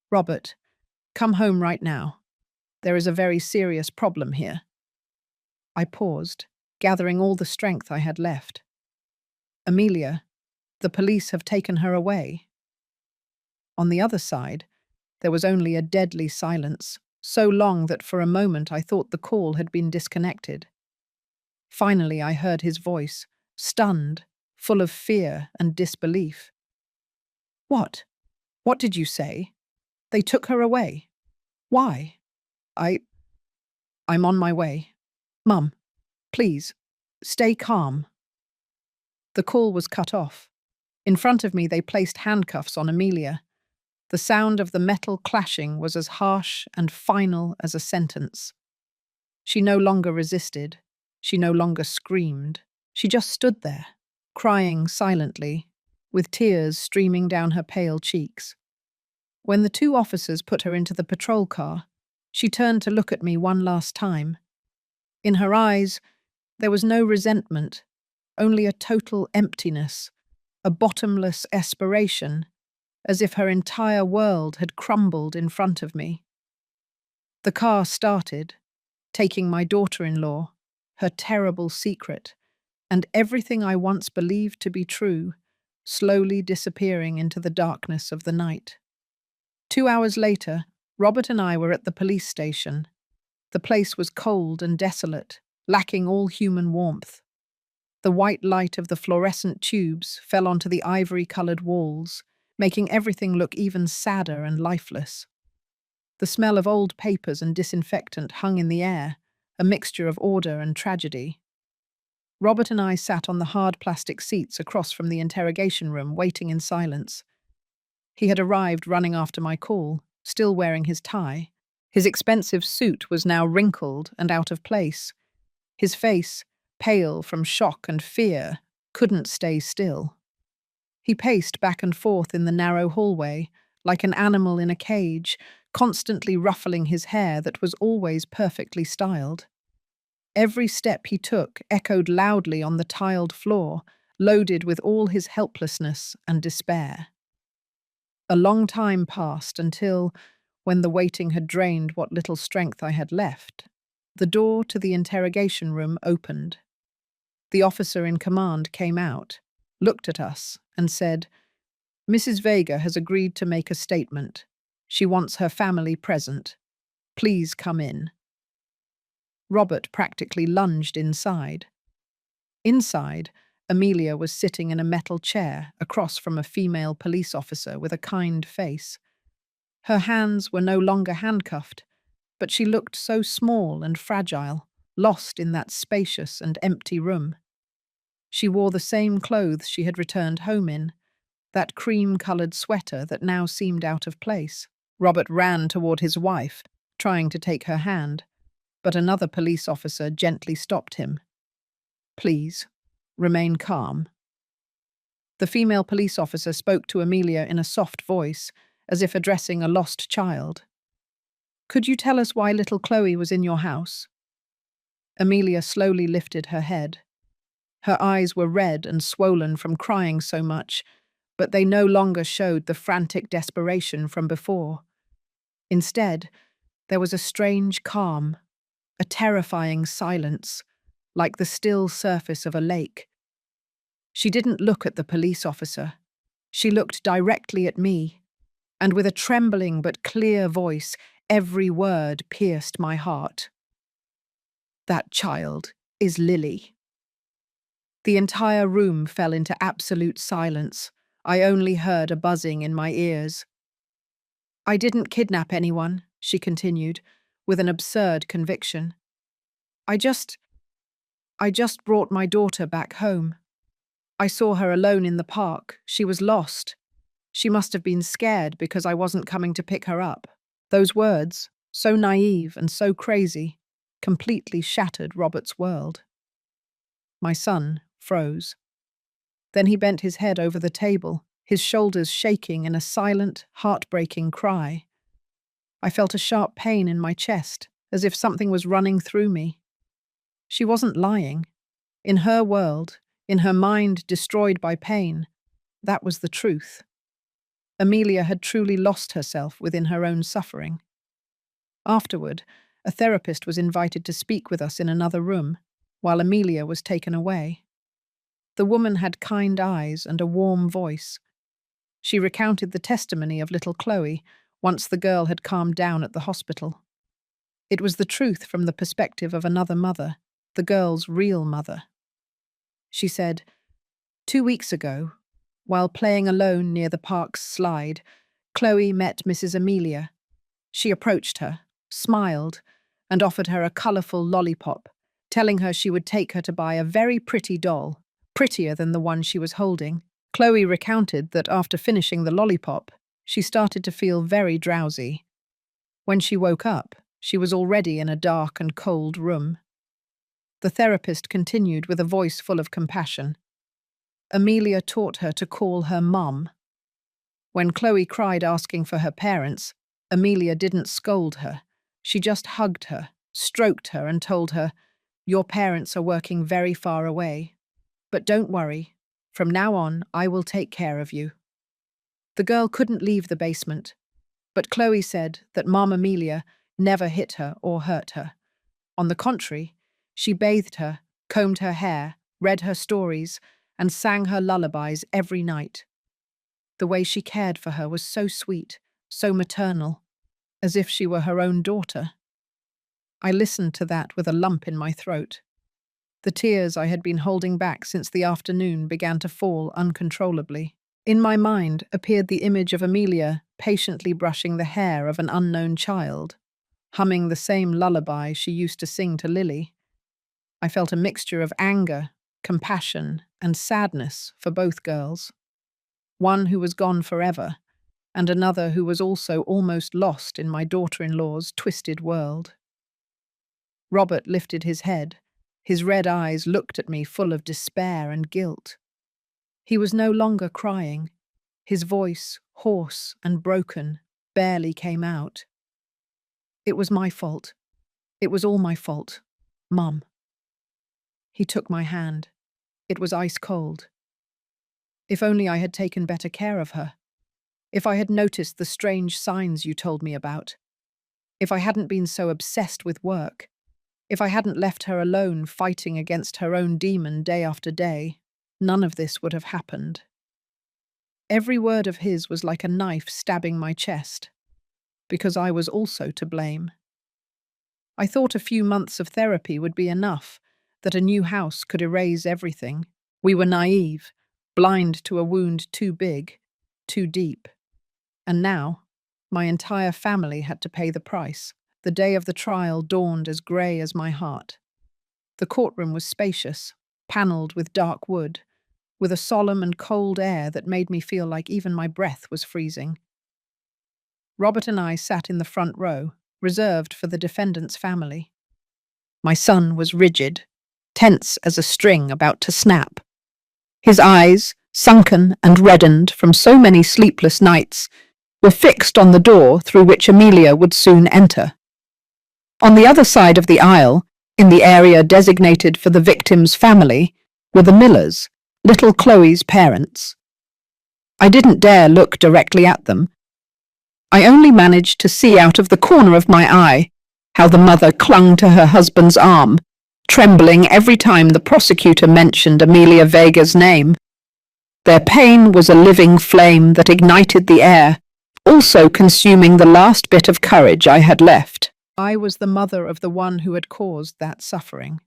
A: "Robert, come home right now. There is a very serious problem here." I paused, gathering all the strength I had left. "Amelia, the police have taken her away." On the other side, there was only a deadly silence, so long that for a moment I thought the call had been disconnected. Finally, I heard his voice, stunned, full of fear and disbelief. "What? What did you say? They took her away. Why?" I'm on my way. Mum, please, stay calm." The call was cut off. In front of me, they placed handcuffs on Amelia. The sound of the metal clashing was as harsh and final as a sentence. She no longer resisted. She no longer screamed. She just stood there, crying silently, with tears streaming down her pale cheeks. When the two officers put her into the patrol car, she turned to look at me one last time. In her eyes, there was no resentment, only a total emptiness, a bottomless aspiration, as if her entire world had crumbled in front of me. The car started, taking my daughter-in-law, her terrible secret, and everything I once believed to be true, slowly disappearing into the darkness of the night. 2 hours later, Robert and I were at the police station. The place was cold and desolate, lacking all human warmth. The white light of the fluorescent tubes fell onto the ivory-colored walls, making everything look even sadder and lifeless. The smell of old papers and disinfectant hung in the air, a mixture of order and tragedy. Robert and I sat on the hard plastic seats across from the interrogation room, waiting in silence. He had arrived running after my call, still wearing his tie. His expensive suit was now wrinkled and out of place. His face, pale from shock and fear, couldn't stay still. He paced back and forth in the narrow hallway, like an animal in a cage, constantly ruffling his hair that was always perfectly styled. Every step he took echoed loudly on the tiled floor, loaded with all his helplessness and despair. A long time passed until, when the waiting had drained what little strength I had left, the door to the interrogation room opened. The officer in command came out, looked at us, and said, "Mrs. Vega has agreed to make a statement. She wants her family present. Please come in." Robert practically lunged inside. Inside, Amelia was sitting in a metal chair across from a female police officer with a kind face. Her hands were no longer handcuffed, but she looked so small and fragile, lost in that spacious and empty room. She wore the same clothes she had returned home in, that cream-coloured sweater that now seemed out of place. Robert ran toward his wife, trying to take her hand, but another police officer gently stopped him. "Please, remain calm." The female police officer spoke to Amelia in a soft voice, as if addressing a lost child. "Could you tell us why little Chloe was in your house?" Amelia slowly lifted her head. Her eyes were red and swollen from crying so much, but they no longer showed the frantic desperation from before. Instead, there was a strange calm, a terrifying silence, like the still surface of a lake. She didn't look at the police officer. She looked directly at me, and with a trembling but clear voice, every word pierced my heart. "That child is Lily." The entire room fell into absolute silence. I only heard a buzzing in my ears. "I didn't kidnap anyone," she continued, with an absurd conviction. I just brought my daughter back home. I saw her alone in the park. She was lost. She must have been scared because I wasn't coming to pick her up." Those words, so naive and so crazy, completely shattered Robert's world. My son froze. Then he bent his head over the table, his shoulders shaking in a silent, heartbreaking cry. I felt a sharp pain in my chest, as if something was running through me. She wasn't lying. In her world, in her mind destroyed by pain, that was the truth. Amelia had truly lost herself within her own suffering. Afterward, a therapist was invited to speak with us in another room, while Amelia was taken away. The woman had kind eyes and a warm voice. She recounted the testimony of little Chloe once the girl had calmed down at the hospital. It was the truth from the perspective of another mother, the girl's real mother. She said, 2 weeks ago, while playing alone near the park's slide, Chloe met Mrs. Amelia. She approached her, smiled, and offered her a colourful lollipop, telling her she would take her to buy a very pretty doll, prettier than the one she was holding. Chloe recounted that after finishing the lollipop, she started to feel very drowsy. When she woke up, she was already in a dark and cold room. The therapist continued with a voice full of compassion. Amelia taught her to call her mum. When Chloe cried asking for her parents, Amelia didn't scold her. She just hugged her, stroked her, and told her, "Your parents are working very far away. But don't worry. From now on, I will take care of you." The girl couldn't leave the basement, but Chloe said that Mom Amelia never hit her or hurt her. On the contrary, she bathed her, combed her hair, read her stories, and sang her lullabies every night. The way she cared for her was so sweet, so maternal, as if she were her own daughter. I listened to that with a lump in my throat. The tears I had been holding back since the afternoon began to fall uncontrollably. In my mind appeared the image of Amelia patiently brushing the hair of an unknown child, humming the same lullaby she used to sing to Lily. I felt a mixture of anger, compassion, and sadness for both girls. One who was gone forever, and another who was also almost lost in my daughter-in-law's twisted world. Robert lifted his head. His red eyes looked at me full of despair and guilt. He was no longer crying. His voice, hoarse and broken, barely came out. It was my fault. It was all my fault. Mum. He took my hand. It was ice cold. If only I had taken better care of her. If I had noticed the strange signs you told me about. If I hadn't been so obsessed with work. If I hadn't left her alone fighting against her own demon day after day, none of this would have happened. Every word of his was like a knife stabbing my chest, because I was also to blame. I thought a few months of therapy would be enough, that a new house could erase everything. We were naive, blind to a wound too big, too deep. And now, my entire family had to pay the price. The day of the trial dawned as grey as my heart. The courtroom was spacious, panelled with dark wood, with a solemn and cold air that made me feel like even my breath was freezing. Robert and I sat in the front row, reserved for the defendant's family. My son was rigid, tense as a string about to snap. His eyes, sunken and reddened from so many sleepless nights, were fixed on the door through which Amelia would soon enter. On the other side of the aisle, in the area designated for the victim's family, were the Millers, little Chloe's parents. I didn't dare look directly at them. I only managed to see out of the corner of my eye how the mother clung to her husband's arm, trembling every time the prosecutor mentioned Amelia Vega's name. Their pain was a living flame that ignited the air, also consuming the last bit of courage I had left. I was the mother of the one who had caused that suffering.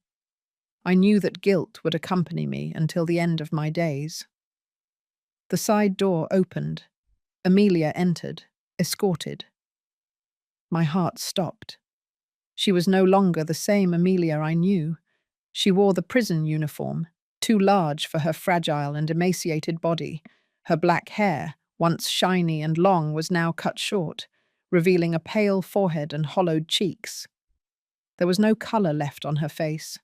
A: I knew that guilt would accompany me until the end of my days. The side door opened. Amelia entered, escorted. My heart stopped. She was no longer the same Amelia I knew. She wore the prison uniform, too large for her fragile and emaciated body. Her black hair, once shiny and long, was now cut short, revealing a pale forehead and hollowed cheeks. There was no colour left on her face,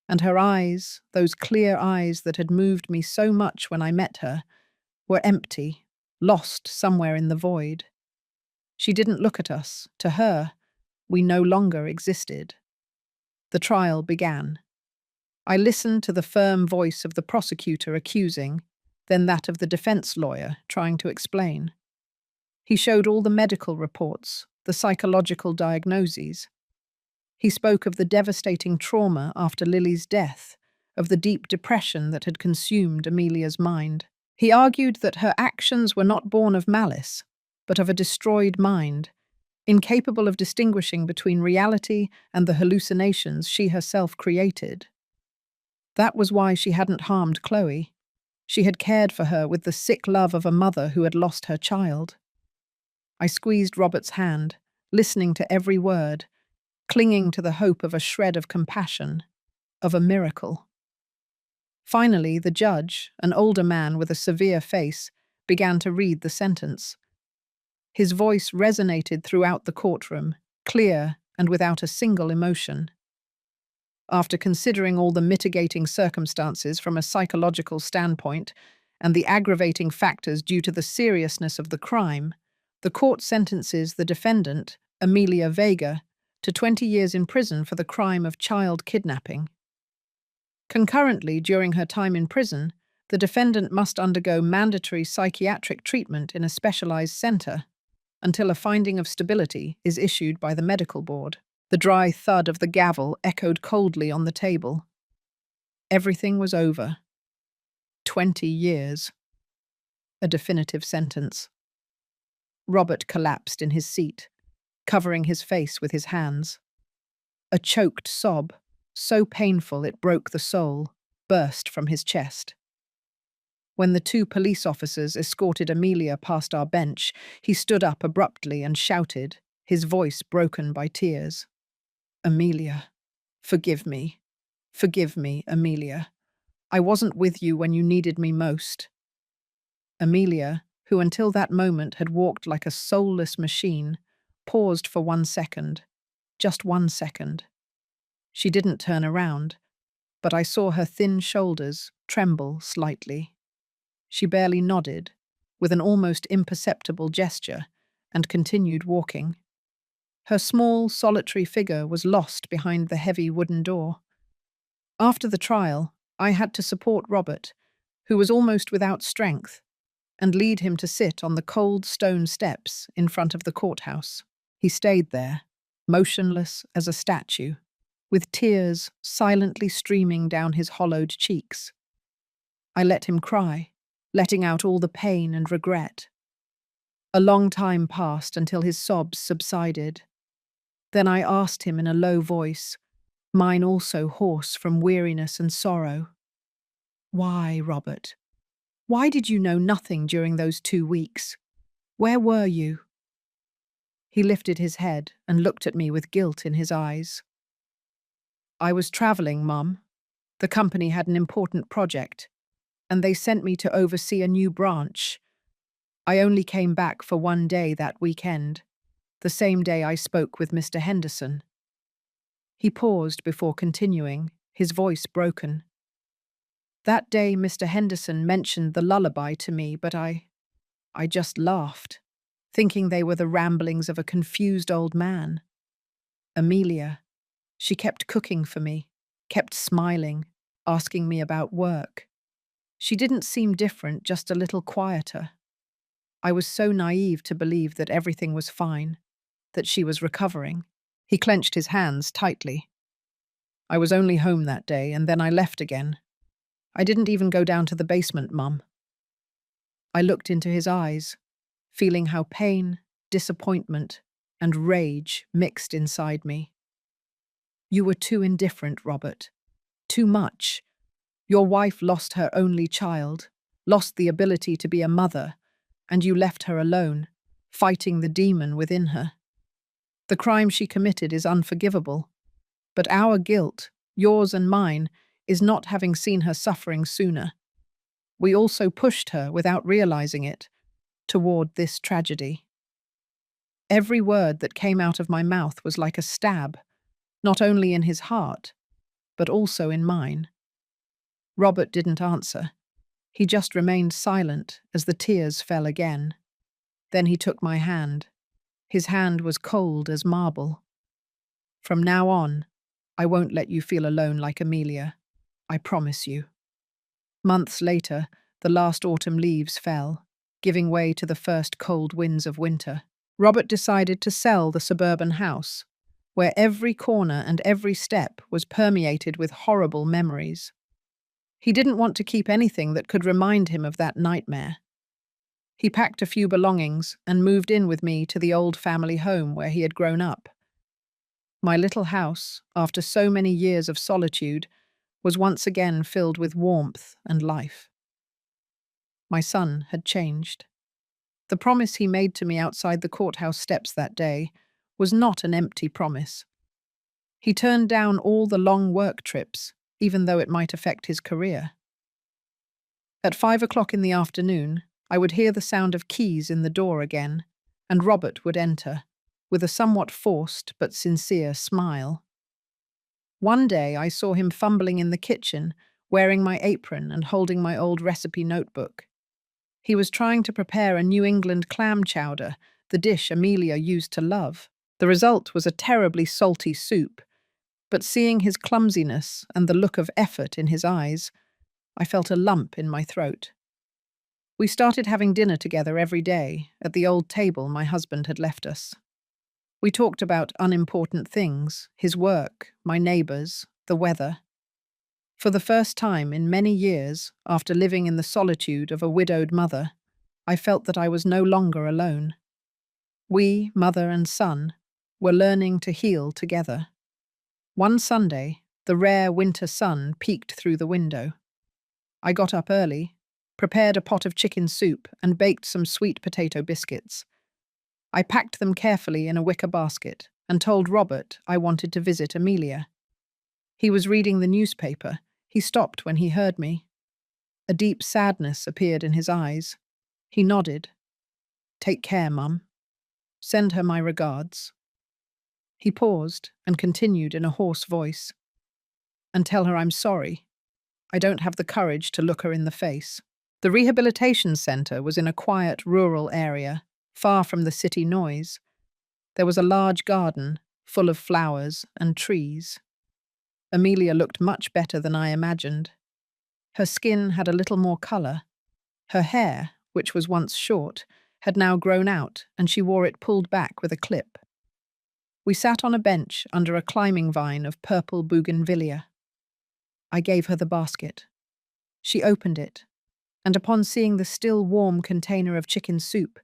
A: and her eyes, those clear eyes that had moved me so much when I met her, were empty, lost somewhere in the void. She didn't look at us. To her, we no longer existed. The trial began. I listened to the firm voice of the prosecutor accusing, then that of the defense lawyer trying to explain. He showed all the medical reports, the psychological diagnoses. He spoke of the devastating trauma after Lily's death, of the deep depression that had consumed Amelia's mind. He argued that her actions were not born of malice, but of a destroyed mind, incapable of distinguishing between reality and the hallucinations she herself created. That was why she hadn't harmed Chloe. She had cared for her with the sick love of a mother who had lost her child. I squeezed Robert's hand, listening to every word, clinging to the hope of a shred of compassion, of a miracle. Finally, the judge, an older man with a severe face, began to read the sentence. His voice resonated throughout the courtroom, clear and without a single emotion. After considering all the mitigating circumstances from a psychological standpoint and the aggravating factors due to the seriousness of the crime, the court sentences the defendant, Amelia Vega, to 20 years in prison for the crime of child kidnapping. Concurrently, during her time in prison, the defendant must undergo mandatory psychiatric treatment in a specialized center until a finding of stability is issued by the medical board. The dry thud of the gavel echoed coldly on the table. Everything was over. 20 years. A definitive sentence. Robert collapsed in his seat, covering his face with his hands. A choked sob, so painful it broke the soul, burst from his chest. When the two police officers escorted Amelia past our bench, he stood up abruptly and shouted, his voice broken by tears. "Amelia, forgive me. Forgive me, Amelia. I wasn't with you when you needed me most." Amelia, who until that moment had walked like a soulless machine, paused for 1 second. Just 1 second. She didn't turn around, but I saw her thin shoulders tremble slightly. She barely nodded, with an almost imperceptible gesture, and continued walking. Her small, solitary figure was lost behind the heavy wooden door. After the trial, I had to support Robert, who was almost without strength, and lead him to sit on the cold stone steps in front of the courthouse. He stayed there, motionless as a statue, with tears silently streaming down his hollowed cheeks. I let him cry, letting out all the pain and regret. A long time passed until his sobs subsided. Then I asked him in a low voice, mine also hoarse from weariness and sorrow, "Why, Robert? Why did you know nothing during those 2 weeks? Where were you?" He lifted his head and looked at me with guilt in his eyes. "I was travelling, Mum. The company had an important project, and they sent me to oversee a new branch. I only came back for 1 day that weekend, the same day I spoke with Mr. Henderson." He paused before continuing, his voice broken. "That day Mr. Henderson mentioned the lullaby to me, but I just laughed, thinking they were the ramblings of a confused old man. Amelia, she kept cooking for me, kept smiling, asking me about work. She didn't seem different, just a little quieter. I was so naive to believe that everything was fine, that she was recovering." He clenched his hands tightly. "I was only home that day, and then I left again. I didn't even go down to the basement, Mum." I looked into his eyes, feeling how pain, disappointment, and rage mixed inside me. "You were too indifferent, Robert. Too much. Your wife lost her only child, lost the ability to be a mother, and you left her alone, fighting the demon within her. The crime she committed is unforgivable, but our guilt, yours and mine, is not having seen her suffering sooner. We also pushed her, without realizing it, toward this tragedy." Every word that came out of my mouth was like a stab, not only in his heart, but also in mine. Robert didn't answer. He just remained silent as the tears fell again. Then he took my hand. His hand was cold as marble. "From now on, I won't let you feel alone like Amelia. I promise you." Months later, the last autumn leaves fell, giving way to the first cold winds of winter. Robert decided to sell the suburban house, where every corner and every step was permeated with horrible memories. He didn't want to keep anything that could remind him of that nightmare. He packed a few belongings and moved in with me to the old family home where he had grown up. My little house, after so many years of solitude, was once again filled with warmth and life. My son had changed. The promise he made to me outside the courthouse steps that day was not an empty promise. He turned down all the long work trips, even though it might affect his career. At 5 o'clock in the afternoon, I would hear the sound of keys in the door again, and Robert would enter, with a somewhat forced but sincere smile. One day I saw him fumbling in the kitchen, wearing my apron and holding my old recipe notebook. He was trying to prepare a New England clam chowder, the dish Amelia used to love. The result was a terribly salty soup, but seeing his clumsiness and the look of effort in his eyes, I felt a lump in my throat. We started having dinner together every day at the old table my husband had left us. We talked about unimportant things, his work, my neighbours, the weather. For the first time in many years, after living in the solitude of a widowed mother, I felt that I was no longer alone. We, mother and son, were learning to heal together. One Sunday, the rare winter sun peeked through the window. I got up early, prepared a pot of chicken soup, and baked some sweet potato biscuits. I packed them carefully in a wicker basket and told Robert I wanted to visit Amelia. He was reading the newspaper. He stopped when he heard me. A deep sadness appeared in his eyes. He nodded. "Take care, Mum. Send her my regards." He paused and continued in a hoarse voice. "And tell her I'm sorry. I don't have the courage to look her in the face." The rehabilitation centre was in a quiet rural area, far from the city noise. There was a large garden, full of flowers and trees. Amelia looked much better than I imagined. Her skin had a little more colour. Her hair, which was once short, had now grown out, and she wore it pulled back with a clip. We sat on a bench under a climbing vine of purple bougainvillea. I gave her the basket. She opened it, and upon seeing the still warm container of chicken soup,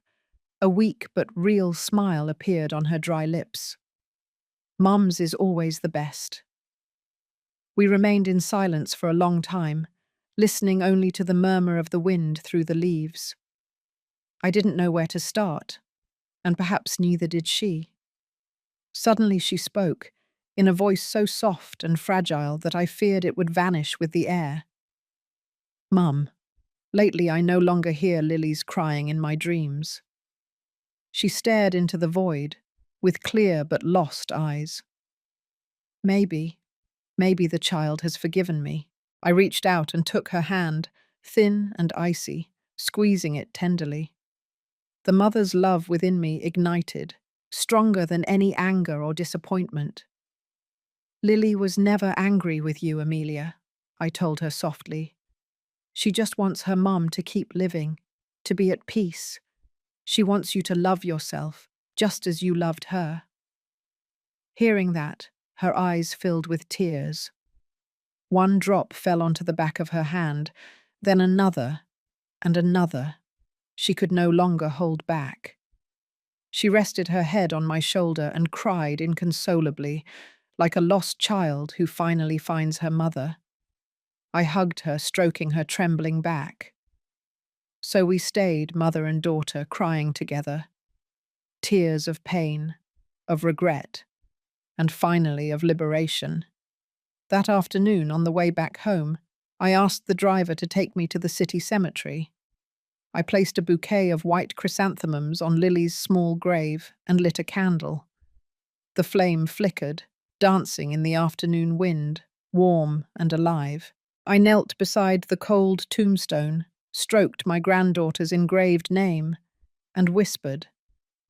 A: a weak but real smile appeared on her dry lips. "Mum's is always the best." We remained in silence for a long time, listening only to the murmur of the wind through the leaves. I didn't know where to start, and perhaps neither did she. Suddenly she spoke, in a voice so soft and fragile that I feared it would vanish with the air. "Mum, lately I no longer hear Lily's crying in my dreams." She stared into the void, with clear but lost eyes. Maybe the child has forgiven me." I reached out and took her hand, thin and icy, squeezing it tenderly. The mother's love within me ignited, stronger than any anger or disappointment. "Lily was never angry with you, Amelia," I told her softly. "She just wants her mum to keep living, to be at peace. She wants you to love yourself, just as you loved her." Hearing that, her eyes filled with tears. One drop fell onto the back of her hand, then another, and another. She could no longer hold back. She rested her head on my shoulder and cried inconsolably, like a lost child who finally finds her mother. I hugged her, stroking her trembling back. So we stayed, mother and daughter, crying together. Tears of pain, of regret, and finally of liberation. That afternoon, on the way back home, I asked the driver to take me to the city cemetery. I placed a bouquet of white chrysanthemums on Lily's small grave and lit a candle. The flame flickered, dancing in the afternoon wind, warm and alive. I knelt beside the cold tombstone, stroked my granddaughter's engraved name, and whispered,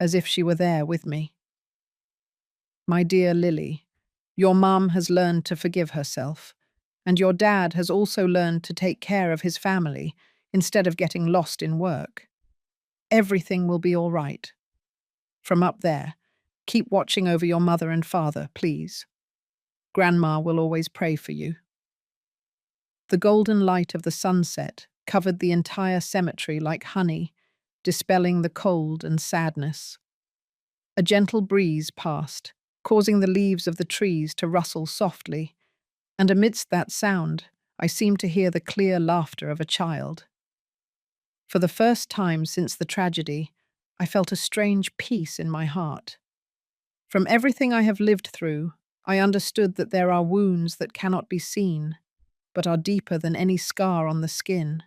A: as if she were there with me. "My dear Lily, your mum has learned to forgive herself, and your dad has also learned to take care of his family instead of getting lost in work. Everything will be all right. From up there, keep watching over your mother and father, please. Grandma will always pray for you." The golden light of the sunset covered the entire cemetery like honey, dispelling the cold and sadness. A gentle breeze passed, causing the leaves of the trees to rustle softly, and amidst that sound, I seemed to hear the clear laughter of a child. For the first time since the tragedy, I felt a strange peace in my heart. From everything I have lived through, I understood that there are wounds that cannot be seen, but are deeper than any scar on the skin.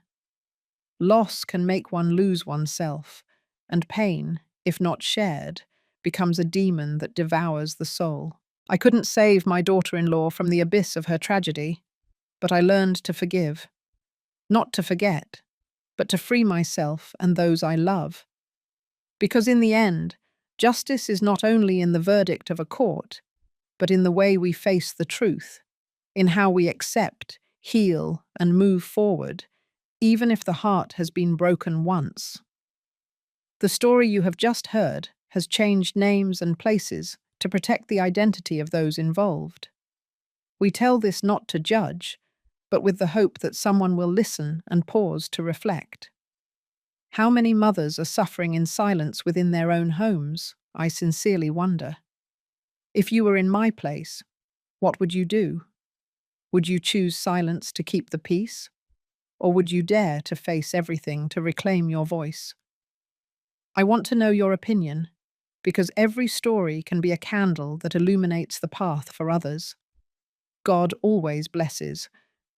A: Loss can make one lose oneself, and pain, if not shared, becomes a demon that devours the soul. I couldn't save my daughter-in-law from the abyss of her tragedy, but I learned to forgive. Not to forget, but to free myself and those I love. Because in the end, justice is not only in the verdict of a court, but in the way we face the truth, in how we accept, heal, and move forward, even if the heart has been broken once. The story you have just heard has changed names and places to protect the identity of those involved. We tell this not to judge, but with the hope that someone will listen and pause to reflect. How many mothers are suffering in silence within their own homes? I sincerely wonder. If you were in my place, what would you do? Would you choose silence to keep the peace? Or would you dare to face everything to reclaim your voice? I want to know your opinion, because every story can be a candle that illuminates the path for others. God always blesses,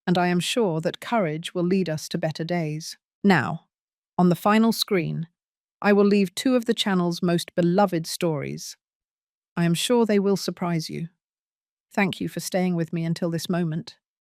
A: and I am sure that courage will lead us to better days. Now, on the final screen, I will leave two of the channel's most beloved stories. I am sure they will surprise you. Thank you for staying with me until this moment.